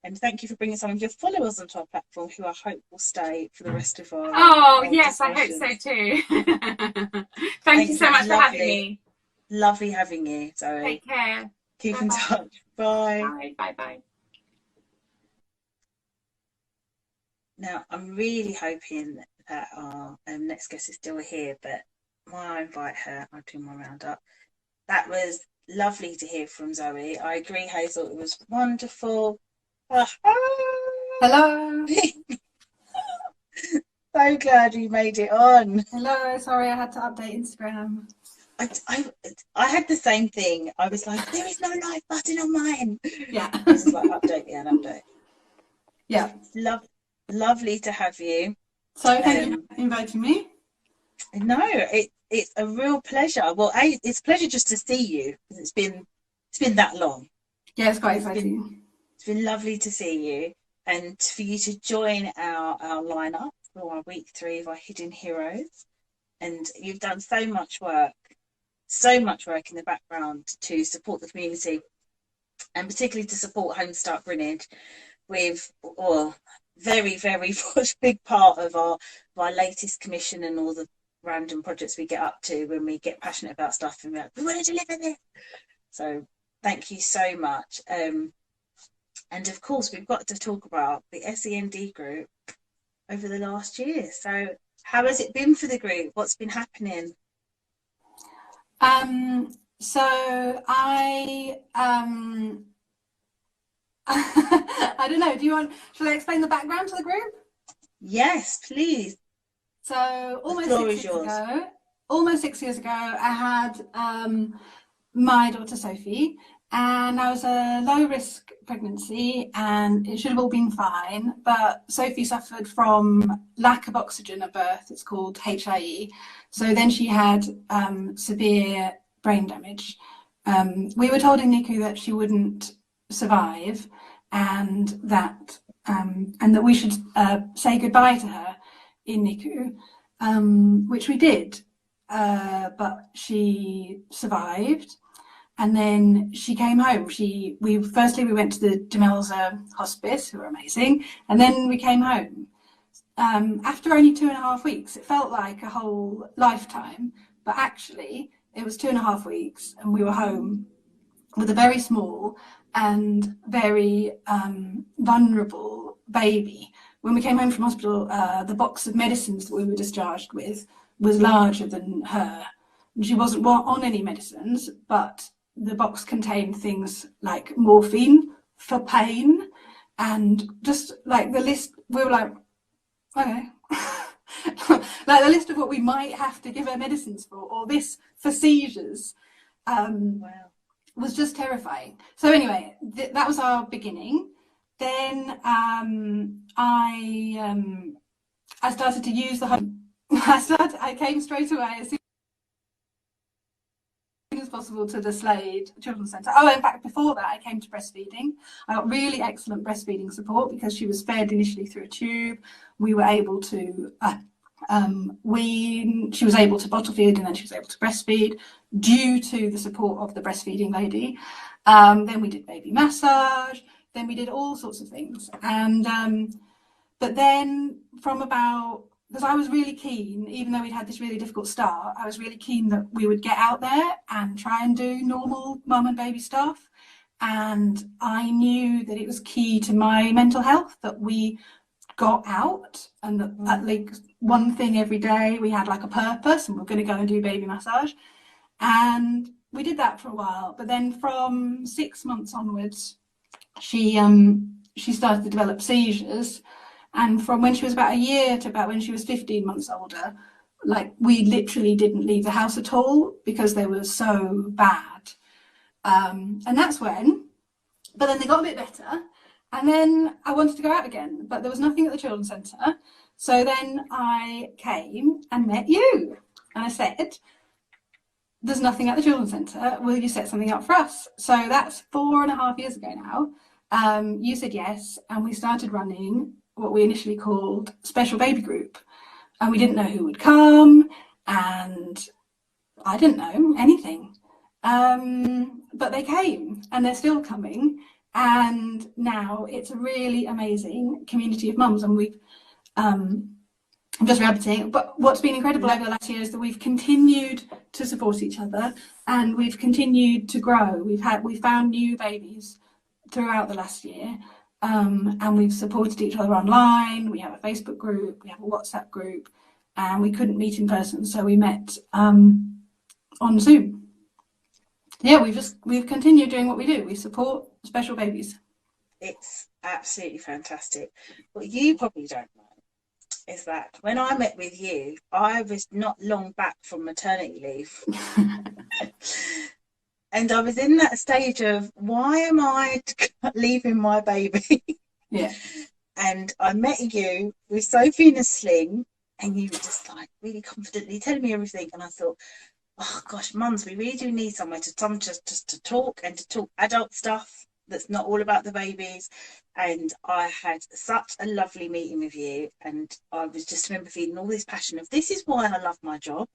and thank you for bringing some of your followers onto our platform, who I hope will stay for the rest of our yes, I hope so too. Thank you so much for having me. Lovely having you, Zoe. Take care. Keep in touch. Bye. Bye. Now, I'm really hoping that our next guest is still here, but while I invite her, I'll do my roundup. That was lovely to hear from Zoe. I agree, Hazel, it was wonderful. Hello. So glad we made it on. Hello, sorry I had to update Instagram. I had the same thing. I was like, there is no like button on mine. Yeah. I was like, update. Yeah. Lovely to have you. So thank you for inviting me. No, it's a real pleasure. Well, it's a pleasure just to see you, because it's been that long. Yeah, it's quite exciting. It's been lovely to see you, and for you to join our lineup for our week 3 of our Hidden Heroes. And you've done so much work in the background to support the community, and particularly to support Homestart Greenwich with very, very big part of our latest commission and all the random projects we get up to when we get passionate about stuff and we're like, we want to deliver this. So thank you so much. And of course, we've got to talk about the SEND group over the last year. So How has it been for the group? What's been happening? So I don't know. Shall I explain the background to the group? Yes, please. So The floor is yours. Almost 6 years ago, I had my daughter Sophie, and I was a low risk pregnancy, and it should have all been fine. But Sophie suffered from lack of oxygen at birth. It's called HIE. So then she had severe brain damage. We were told in NICU that she wouldn't survive, and that we should say goodbye to her in NICU, which we did. But she survived, and then she came home. We went to the Demelza hospice, who were amazing, and then we came home. After only 2.5 weeks, it felt like a whole lifetime, but actually it was 2.5 weeks, and we were home with a very small and very vulnerable baby. When we came home from hospital, the box of medicines that we were discharged with was larger than her. And she wasn't on any medicines, but the box contained things like morphine for pain, and just like the list, we were like, okay. Like the list of what we might have to give her medicines for, or this for seizures, Wow. was just terrifying. So anyway, that was our beginning. Then I started to use the home. I came straight away as soon as possible to the Slade Children's Centre. Oh, in fact, before that, I came to breastfeeding. I got really excellent breastfeeding support because she was fed initially through a tube. We were able to she was able to bottle feed, and then she was able to breastfeed due to the support of the breastfeeding lady. Then we did baby massage. Then we did all sorts of things. And but then because I was really keen, even though we'd had this really difficult start, I was really keen that we would get out there and try and do normal mum and baby stuff. And I knew that it was key to my mental health that we got out, and that at least one thing every day we had like a purpose, and we're going to go and do baby massage. And we did that for a while, but then from 6 months onwards, she started to develop seizures. And from when she was about a year to about when she was 15 months older, like we literally didn't leave the house at all because they were so bad. And that's when, but then they got a bit better. And then I wanted to go out again, but there was nothing at the Children's Centre. So then I came and met you. And I said, there's nothing at the Children's Centre. Will you set something up for us? So that's 4.5 years ago now. You said yes, and we started running what we initially called Special Baby Group. And we didn't know who would come, and I didn't know anything. But they came, and they're still coming. And now it's a really amazing community of mums, and we've I'm just rabbiting. But what's been incredible over the last year is that we've continued to support each other, and we've continued to grow. We've found new babies throughout the last year, and we've supported each other online. We have a Facebook group, we have a WhatsApp group, and we couldn't meet in person, so we met on Zoom. Yeah, we've continued doing what we do. We support special babies. It's absolutely fantastic. What you probably don't know is that when I met with you, I was not long back from maternity leave. And I was in that stage of, why am I leaving my baby? Yeah. And I met you with Sophie in a sling, and you were just like really confidently telling me everything. And I thought, oh gosh, mums, we really do need somewhere to come just to talk, and to talk adult stuff that's not all about the babies. And I had such a lovely meeting with you, and I was just remember feeling all this passion of, this is why I love my job,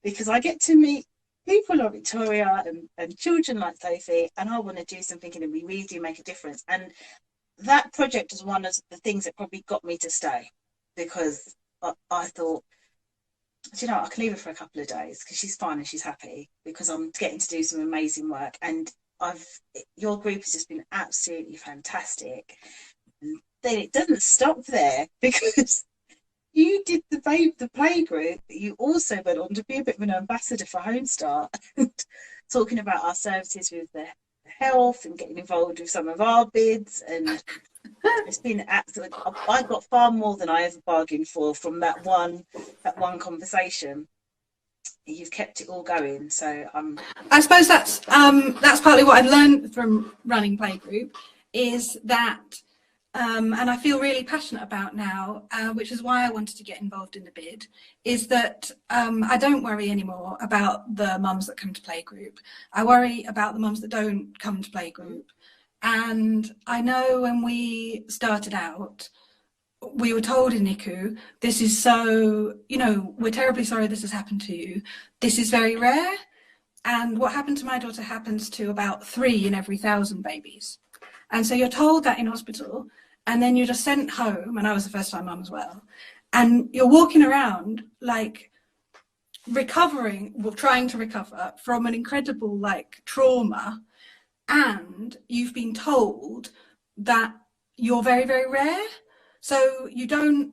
because I get to meet people like Victoria and children like Sophie, and I want to do something, and we really do make a difference. And that project was one of the things that probably got me to stay, because I thought, do you know, I can leave her for a couple of days because she's fine and she's happy, because I'm getting to do some amazing work. And your group has just been absolutely fantastic. And then it doesn't stop there, because you did the play group, you also went on to be a bit of an ambassador for Home Start, and talking about our services with the health and getting involved with some of our bids. And it's been absolute. I got far more than I ever bargained for from that one conversation. You've kept it all going, so I suppose that's partly what I've learned from running playgroup, is that and I feel really passionate about now, which is why I wanted to get involved in the bid, is that I don't worry anymore about the mums that come to playgroup. I worry about the mums that don't come to playgroup. And I know when we started out, we were told in NICU, this is so, we're terribly sorry this has happened to you. This is very rare. And what happened to my daughter happens to about 3 in every 1,000 babies. And so you're told that in hospital, and then you're just sent home, and I was a first-time mum as well, and you're walking around like trying to recover from an incredible like trauma, and you've been told that you're very, very rare. So you don't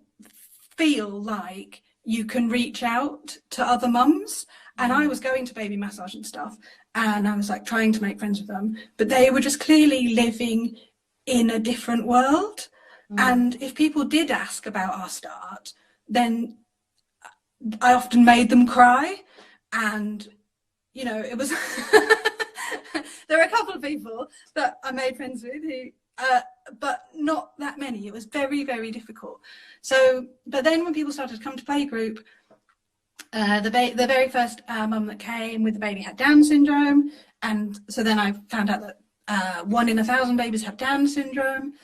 feel like you can reach out to other mums. And I was going to baby massage and stuff, and I was like trying to make friends with them, but they were just clearly living in a different world. And if people did ask about our start, then I often made them cry. And, it was, there were a couple of people that I made friends with who, but not that many. It was very, very difficult. So, but then when people started to come to playgroup, the very first mum that came with the baby had Down syndrome, and so then I found out that 1 in 1,000 babies have Down syndrome.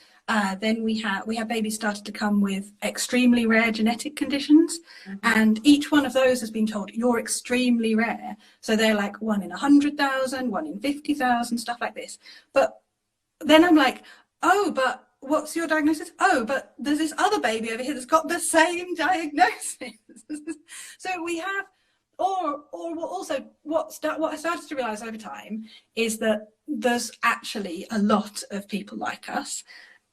Then we have babies started to come with extremely rare genetic conditions, and each one of those has been told you're extremely rare. So they're like 1 in 100,000, 1 in 50,000, stuff like this. But then I'm like, oh, but what's your diagnosis? Oh, but there's this other baby over here that's got the same diagnosis. So we have, or also what I started to realise over time is that there's actually a lot of people like us.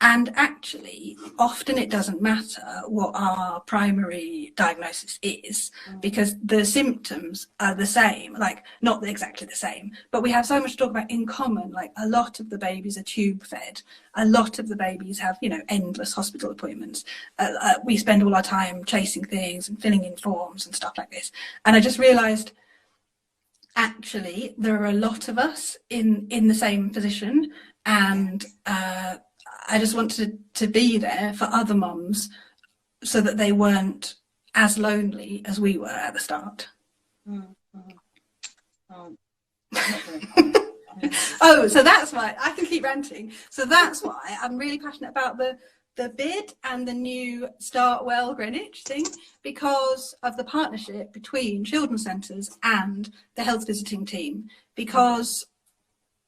And actually, often it doesn't matter what our primary diagnosis is, because the symptoms are the same, like not exactly the same, but we have so much to talk about in common. Like a lot of the babies are tube fed. A lot of the babies have, endless hospital appointments. We spend all our time chasing things and filling in forms and stuff like this. And I just realised, actually, there are a lot of us in the same position, and I just wanted to be there for other mums so that they weren't as lonely as we were at the start. Oh, so that's why I can keep ranting. So that's why I'm really passionate about the bid and the new Start Well Greenwich thing, because of the partnership between children's centres and the health visiting team, because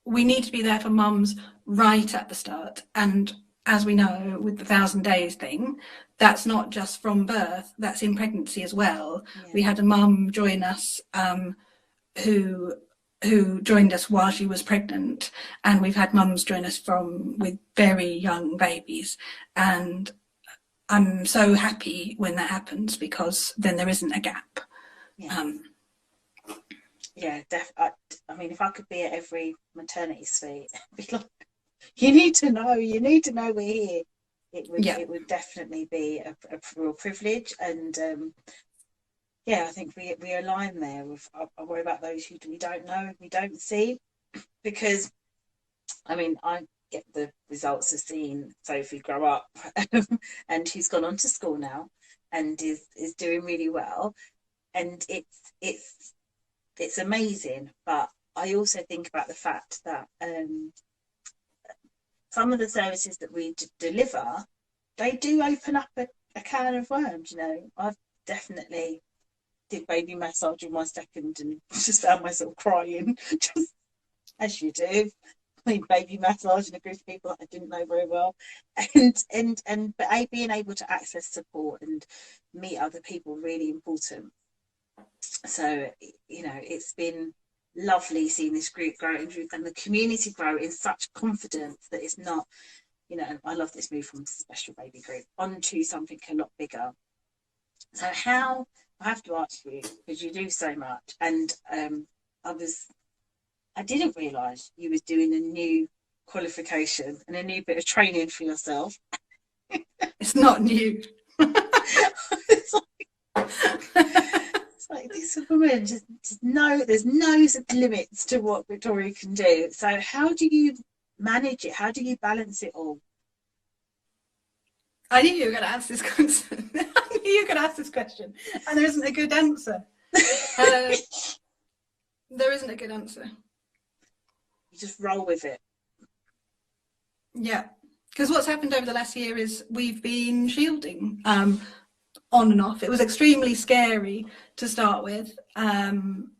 we need to be there for mums right at the start. And as we know, with the 1,000 days thing, that's not just from birth, that's in pregnancy as well. Yeah. We had a mum join us who joined us while she was pregnant, and we've had mums join us with very young babies. And I'm so happy when that happens, because then there isn't a gap. Yeah. I mean, if I could be at every maternity suite, I'd be like, you need to know we're here. It would definitely be a real privilege. And I think we align there with, I worry about those who we don't know, we don't see, because I mean, I get the results of seeing Sophie grow up and she's gone on to school now and is doing really well, and it's amazing. But I also think about the fact that some of the services that we deliver, they do open up a can of worms. I've definitely did baby massage in 1 second and just found myself crying, just as you do. I mean, baby massage in a group of people that I didn't know very well, but being able to access support and meet other people, really important. So it's been lovely seeing this group grow and the community grow in such confidence that it's not, I love this move from special baby group onto something a lot bigger. So how, I have to ask you, because you do so much, and I didn't realise you was doing a new qualification and a new bit of training for yourself. It's not new. It's like this woman just no, there's no limits to what Victoria can do. So how do you manage it? How do you balance it all? I knew you were going to ask this question. I knew you were going to ask this question, and there isn't a good answer. There isn't a good answer. You just roll with it. Yeah, because what's happened over the last year is we've been shielding on and off. It was extremely scary to start with. When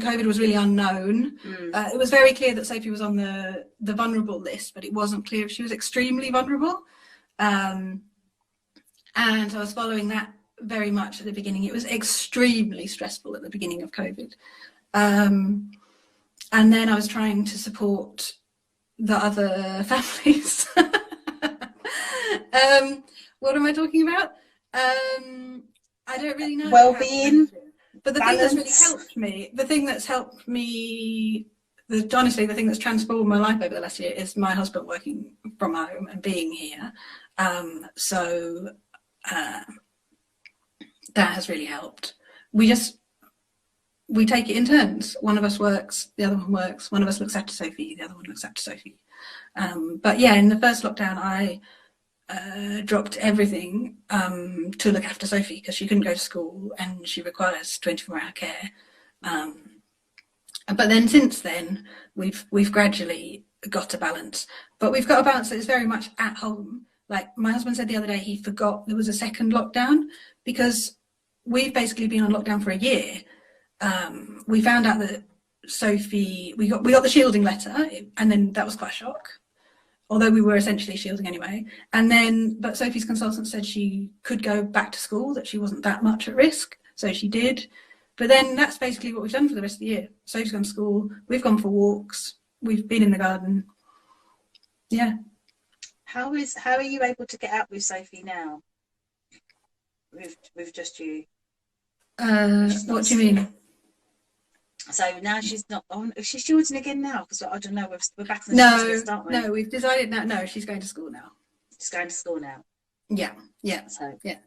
COVID was really unknown, it was very clear that Sophie was on the vulnerable list, but it wasn't clear if she was extremely vulnerable. And I was following that very much at the beginning. It was extremely stressful at the beginning of COVID. And then I was trying to support the other families. What am I talking about? I don't really know. Well-being. But the balance. thing that's really helped me, honestly, the thing that's transformed my life over the last year is my husband working from home and being here. So that has really helped. We take it in turns. One of us works, the other one works. One of us looks after Sophie, the other one looks after Sophie. But yeah, in the first lockdown, I dropped everything to look after Sophie because she couldn't go to school and she requires 24-hour care. But then since then, we've gradually got a balance. But we've got a balance that is very much at home. Like my husband said the other day, he forgot there was a second lockdown because we've basically been on lockdown for a year. We found out that Sophie, we got the shielding letter, and then that was quite a shock, although we were essentially shielding anyway. But Sophie's consultant said she could go back to school, that she wasn't that much at risk, so she did. But then that's basically what we've done for the rest of the year. Sophie's gone to school, we've gone for walks, we've been in the garden. Yeah. How are you able to get out with Sophie now? With just you? What do you mean? So now she's not on. Is she shielding again now? Because I don't know. We're back on the list, aren't we? No, we've decided now. No, she's going to school now. She's going to school now. Yeah. So yeah.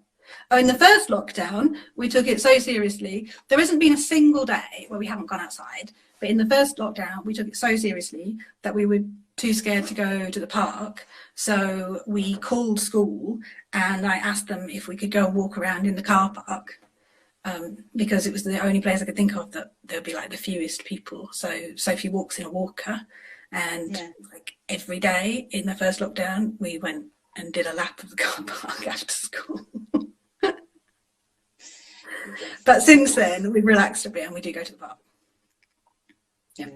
Oh, in the first lockdown, we took it so seriously. There hasn't been a single day where we haven't gone outside. But in the first lockdown, we took it so seriously that we were too scared to go to the park. So we called school and I asked them if we could go and walk around in the car park. Because it was the only place I could think of that there would be like the fewest people. So Sophie walks in a walker, and like every day in the first lockdown, we went and did a lap of the car park after school. But since then, we've relaxed a bit and we do go to the park. Yeah,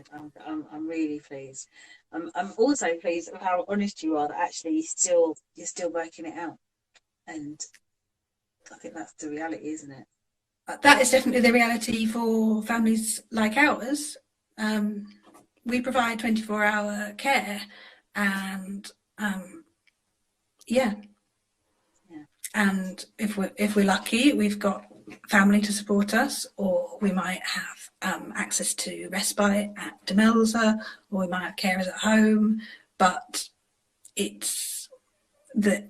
I'm really pleased. I'm also pleased with how honest you are that actually you're still working it out, and I think that's the reality, isn't it? That is definitely the reality for families like ours. We provide 24-hour care, and and if we're lucky, we've got family to support us, or we might have access to respite at Demelza, or we might have carers at home. But it's that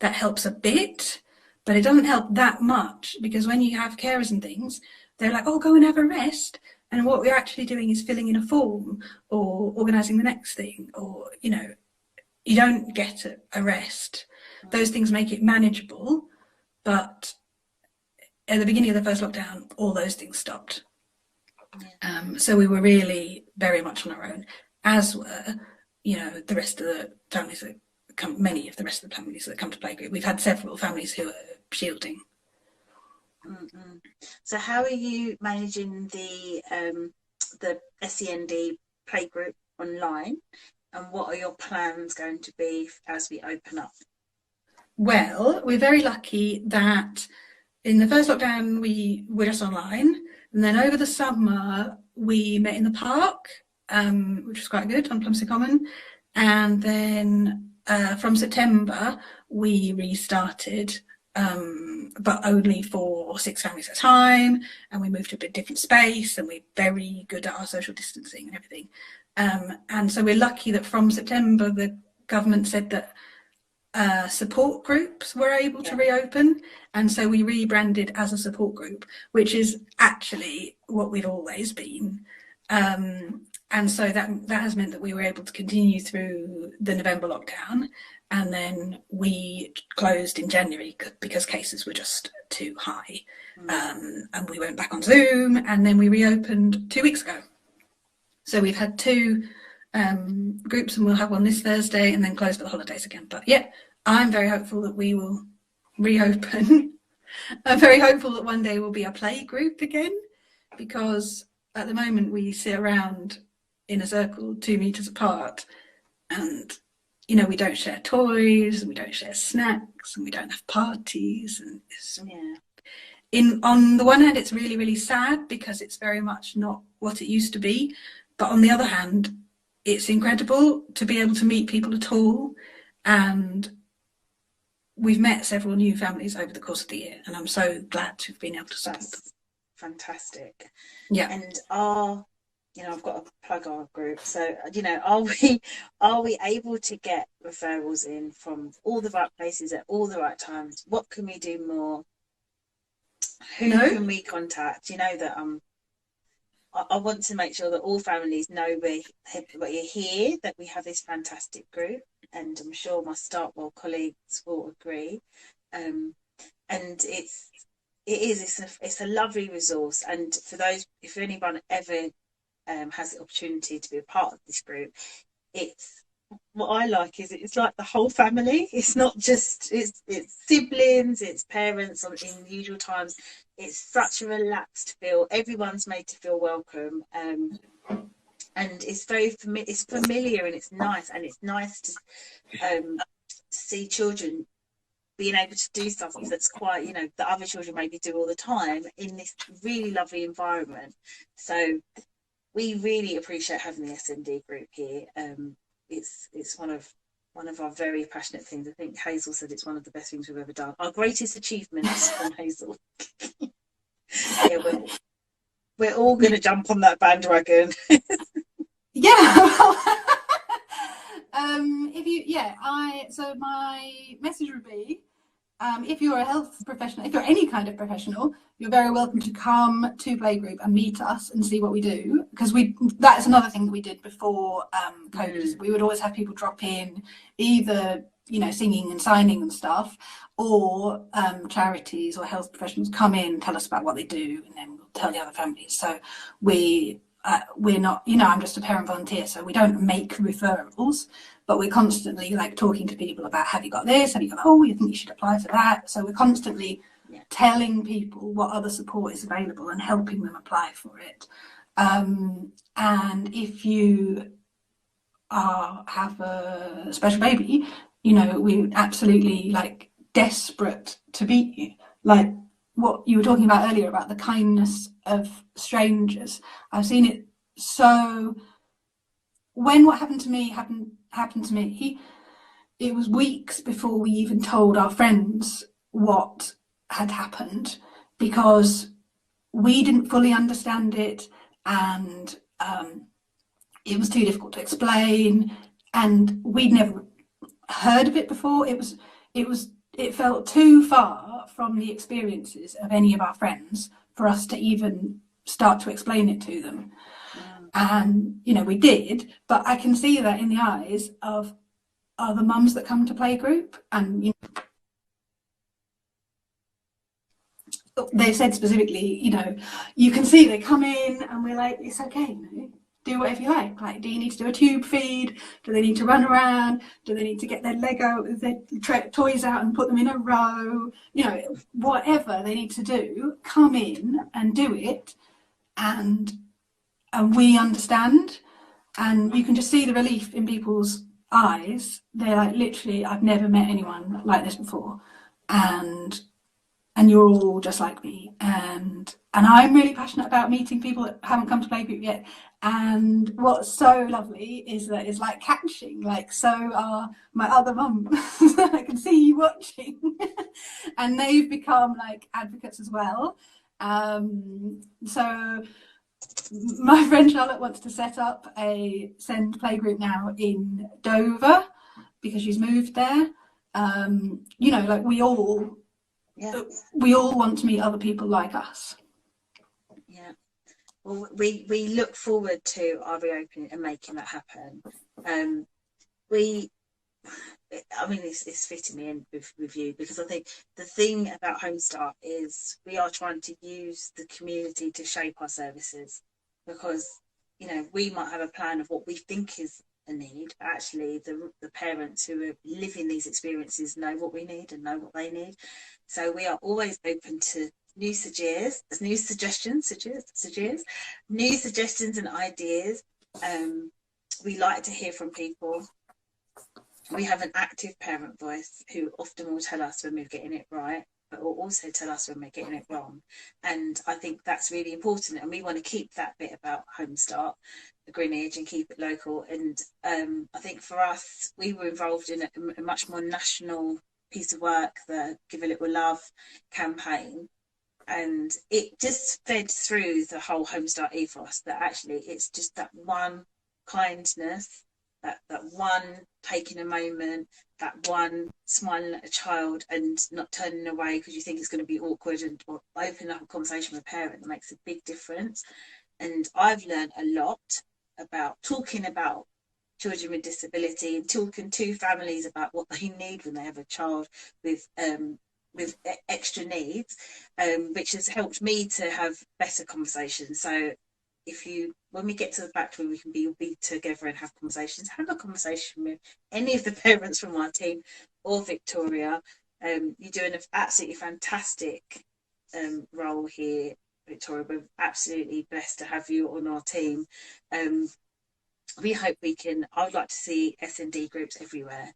helps a bit. But it doesn't help that much, because when you have carers and things, they're like, oh, go and have a rest. And what we're actually doing is filling in a form or organising the next thing, or, you don't get a rest. Those things make it manageable. But at the beginning of the first lockdown, all those things stopped. So we were really very much on our own, as were, the rest of the families that many of the rest of the families that come to playgroup. We've had several families who are shielding. So how are you managing the SEND playgroup online, and what are your plans going to be as we open up? Well, we're very lucky that in the first lockdown we were just online, and then over the summer we met in the park, which was quite good, on Plumstead Common, and then from September we restarted but only for 6 families at a time, and we moved to a bit different space, and we're very good at our social distancing and everything. And so we're lucky that from September the government said that support groups were able to reopen, and so we rebranded as a support group, which is actually what we've always been. And so that has meant that we were able to continue through the November lockdown, and then we closed in January because cases were just too high. And we went back on Zoom, and then we reopened 2 weeks ago. So we've had 2 groups, and we'll have one this Thursday and then close for the holidays again. But yeah, I'm very hopeful that we will reopen. I'm very hopeful that one day we'll be a play group again, because at the moment we sit around in a circle 2 meters apart, and you know, we don't share toys, and we don't share snacks, and we don't have parties, and on the one hand it's really, really sad because it's very much not what it used to be, but on the other hand it's incredible to be able to meet people at all. And we've met several new families over the course of the year, and I'm so glad to have been able to support them. Fantastic. Yeah. And I've got to plug our group. So, are we able to get referrals in from all the right places at all the right times? What can we do more? Who can we contact? That I want to make sure that all families know we're here, that we have this fantastic group, and I'm sure my Startwell colleagues will agree. And it's a lovely resource, and for those, if anyone ever has the opportunity to be a part of this group, it's what I like is it's like the whole family. It's not just it's siblings, it's parents in usual times. It's such a relaxed feel. Everyone's made to feel welcome, and it's it's familiar, and it's nice, and it's nice to see children being able to do something that's quite, that other children maybe do all the time in this really lovely environment. So we really appreciate having the SND group here. It's one of our very passionate things. I think Hazel said it's one of the best things we've ever done. Our greatest achievements from Hazel. Yeah, we're all going to jump on that bandwagon. Yeah. So my message would be, if you're a health professional, if you're any kind of professional, you're very welcome to come to Playgroup and meet us and see what we do, because that's another thing that we did before COVID. We would always have people drop in, either singing and signing and stuff, or charities or health professionals come in, tell us about what they do, and then we'll tell the other families. So we're not, I'm just a parent volunteer, so we don't make referrals, but we're constantly talking to people about, have you got this? Have you got, you think you should apply for that? So we're constantly telling people what other support is available and helping them apply for it. And if you have a special baby, we're absolutely desperate to meet you. Like what you were talking about earlier about the kindness of strangers. I've seen it so. When what happened to me happened to me, it was weeks before we even told our friends what had happened, because we didn't fully understand it, and it was too difficult to explain, and we'd never heard of it before. It felt too far from the experiences of any of our friends for us to even start to explain it to them. And we did, but I can see that in the eyes of other mums that come to Playgroup, and they said specifically, you can see they come in and we're like, it's okay, do whatever you like. Do you need to do a tube feed? Do they need to run around? Do they need to get their toys out and put them in a row? Whatever they need to do, come in and do it, and we understand. And you can just see the relief in people's eyes. They're like, literally, I've never met anyone like this before, and and you're all just like me, and I'm really passionate about meeting people that haven't come to playgroup yet. And what's so lovely is that it's like catching, like, so are my other mums. I can see you watching. And they've become like advocates as well. So my friend Charlotte wants to set up a SEND playgroup now in Dover because she's moved there. You know, like we all want to meet other people like us. Yeah. Well, we look forward to our reopening and making that happen. I mean, it's fitting me in with you, because I think the thing about Homestart is we are trying to use the community to shape our services, because, you know, we might have a plan of what we think is a need, but actually the parents who are living these experiences know what we need and know what they need. So we are always open to new suggestions and ideas. We like to hear from people. We have an active parent voice who often will tell us when we're getting it right, but will also tell us when we're getting it wrong. And I think that's really important. And we want to keep that bit about Homestart, the Greenwich, and keep it local. And I think for us, we were involved in a much more national piece of work, the Give a Little Love campaign. And it just fed through the whole Homestart ethos, that actually it's just that one kindness, that one taking a moment, that one smiling at a child and not turning away because you think it's going to be awkward, and or opening up a conversation with a parent that makes a big difference. And I've learned a lot about talking about children with disability and talking to families about what they need when they have a child with extra needs, which has helped me to have better conversations. So when we get to the fact where we can be together and have conversations, have a conversation with any of the parents from our team or Victoria. You're doing an absolutely fantastic role here, Victoria. We're absolutely blessed to have you on our team. We hope I would like to see S&D groups everywhere.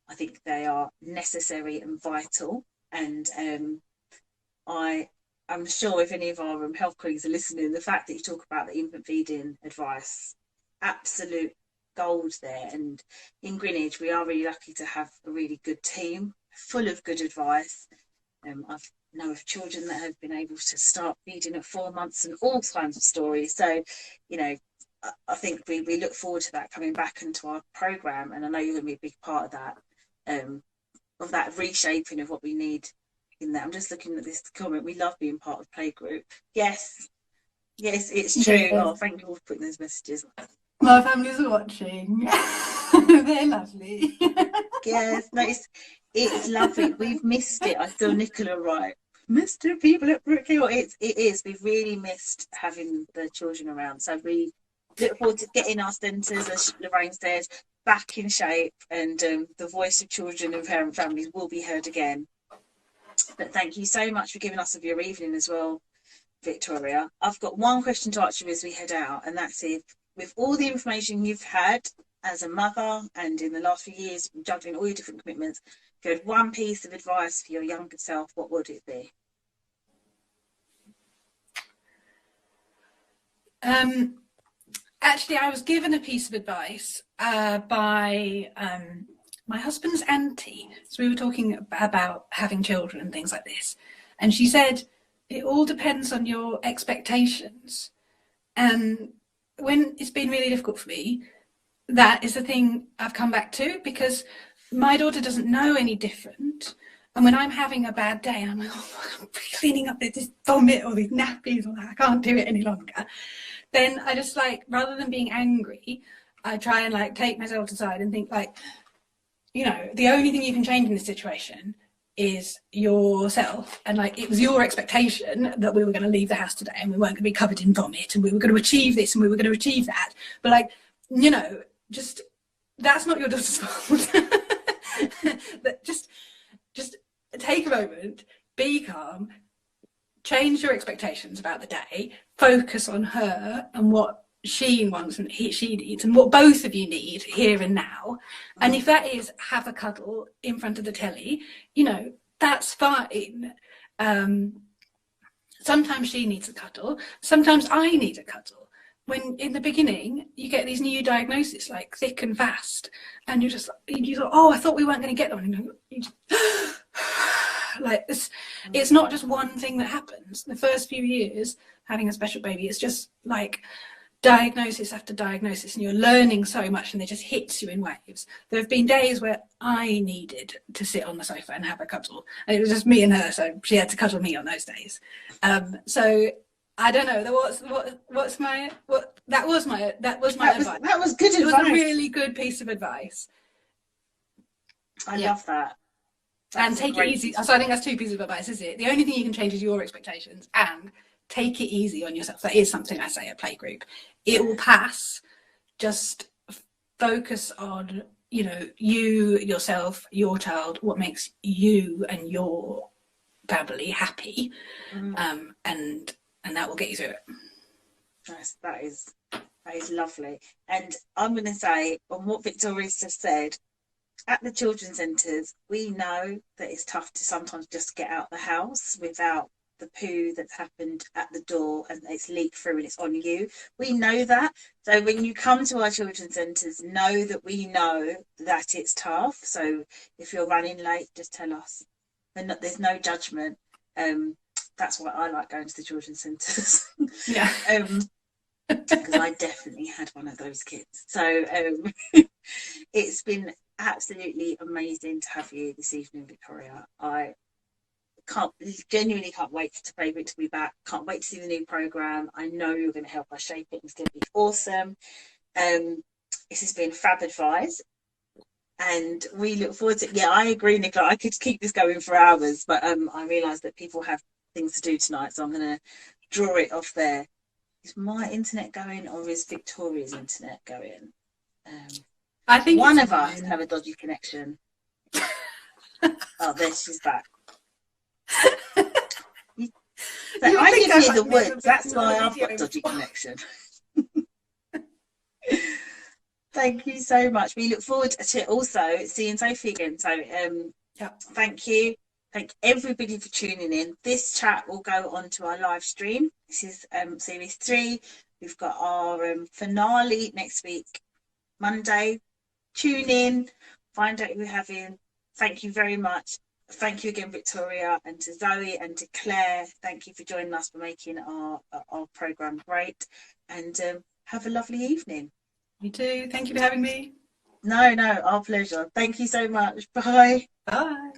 I think they are necessary and vital. And I'm sure if any of our health colleagues are listening, the fact that you talk about the infant feeding advice, absolute gold there. And in Greenwich, we are really lucky to have a really good team full of good advice. I know of children that have been able to start feeding at 4 months and all kinds of stories. So, you know, I think we look forward to that coming back into our programme. And I know you're going to be a big part of that reshaping of what we need in there. I'm just looking at this comment. We love being part of playgroup. Yes, it's true. Yes. Oh, thank you all for putting those messages. My family's watching. They're lovely. Yes, no, it's lovely. We've missed it. I feel Nicola right. Missed it, people at Brookhill. It is. We've really missed having the children around. So we look forward to getting our centres, as Lorraine said, back in shape, and the voice of children and parent families will be heard again. But thank you so much for giving us of your evening as well, Victoria. I've got one question to ask you as we head out, and that's it. With all the information you've had as a mother and in the last few years, juggling all your different commitments, if you had one piece of advice for your younger self, what would it be? Actually, I was given a piece of advice by my husband's auntie. So we were talking about having children and things like this. And she said, it all depends on your expectations. And when it's been really difficult for me, that is the thing I've come back to, because my daughter doesn't know any different. And when I'm having a bad day and I'm like, oh, I'm cleaning up this vomit or these nappies, or I can't do it any longer, then I just rather than being angry, I try and take myself aside and think you know, the only thing you can change in this situation is yourself. And it was your expectation that we were going to leave the house today and we weren't going to be covered in vomit and we were going to achieve this and we were going to achieve that. But you know, just that's not your daughter's fault. But just take a moment, be calm, change your expectations about the day, focus on her and what she wants and she needs and what both of you need here and now. And if that is have a cuddle in front of the telly, you know, that's fine. Sometimes she needs a cuddle, sometimes I need a cuddle. When in the beginning you get these new diagnoses like thick and fast, and you thought, oh, I thought we weren't going to get one, and you just, like this. It's not just one thing that happens. The first few years having a special baby, it's just like diagnosis after diagnosis, and you're learning so much, and it just hits you in waves. There have been days where I needed to sit on the sofa and have a cuddle, and it was just me and her, so she had to cuddle me on those days. So I don't know. That was my advice. That was good advice. It was a really good piece of advice. I love that. And take it easy. So I think that's two pieces of advice, isn't it? The only thing you can change is your expectations, and take it easy on yourself. That is something I say at playgroup. It will pass. Just focus on, you know, you, yourself, your child, what makes you and your family happy, and that will get you through it. Yes, that is lovely. And I'm going to say, on what Victoria's just said, at the children's centres, we know that it's tough to sometimes just get out the house without the poo that's happened at the door and it's leaked through and it's on you. We know that. So when you come to our children's centres, know that we know that it's tough. So if you're running late, just tell us. And there's no judgment. That's why I like going to the children's centres. Yeah. Because I definitely had one of those kids. So it's been absolutely amazing to have you this evening, Victoria. I genuinely can't wait for Playgroup to be back. Can't wait to see the new programme. I know you're going to help us shape it. It's going to be awesome. This has been fab advice, and we look forward to it. Yeah, I agree, Nicola. I could keep this going for hours, but I realise that people have things to do tonight, so I'm going to draw it off there. Is my internet going, or is Victoria's internet going? I think one of us have a dodgy connection. Oh, there she's back. So I live near the woods. That's why I've got dodgy connection. Thank you so much. We look forward to also seeing Sophie again. So thank you. Thank everybody for tuning in. This chat will go on to our live stream. This is series 3. We've got our finale next week, Monday. Tune in, find out who we're having. Thank you very much. Thank you again, Victoria, and to Zoe and to Claire. Thank you for joining us, for making our programme great. And have a lovely evening. You too. Thank you for having me. No, our pleasure. Thank you so much. Bye. Bye.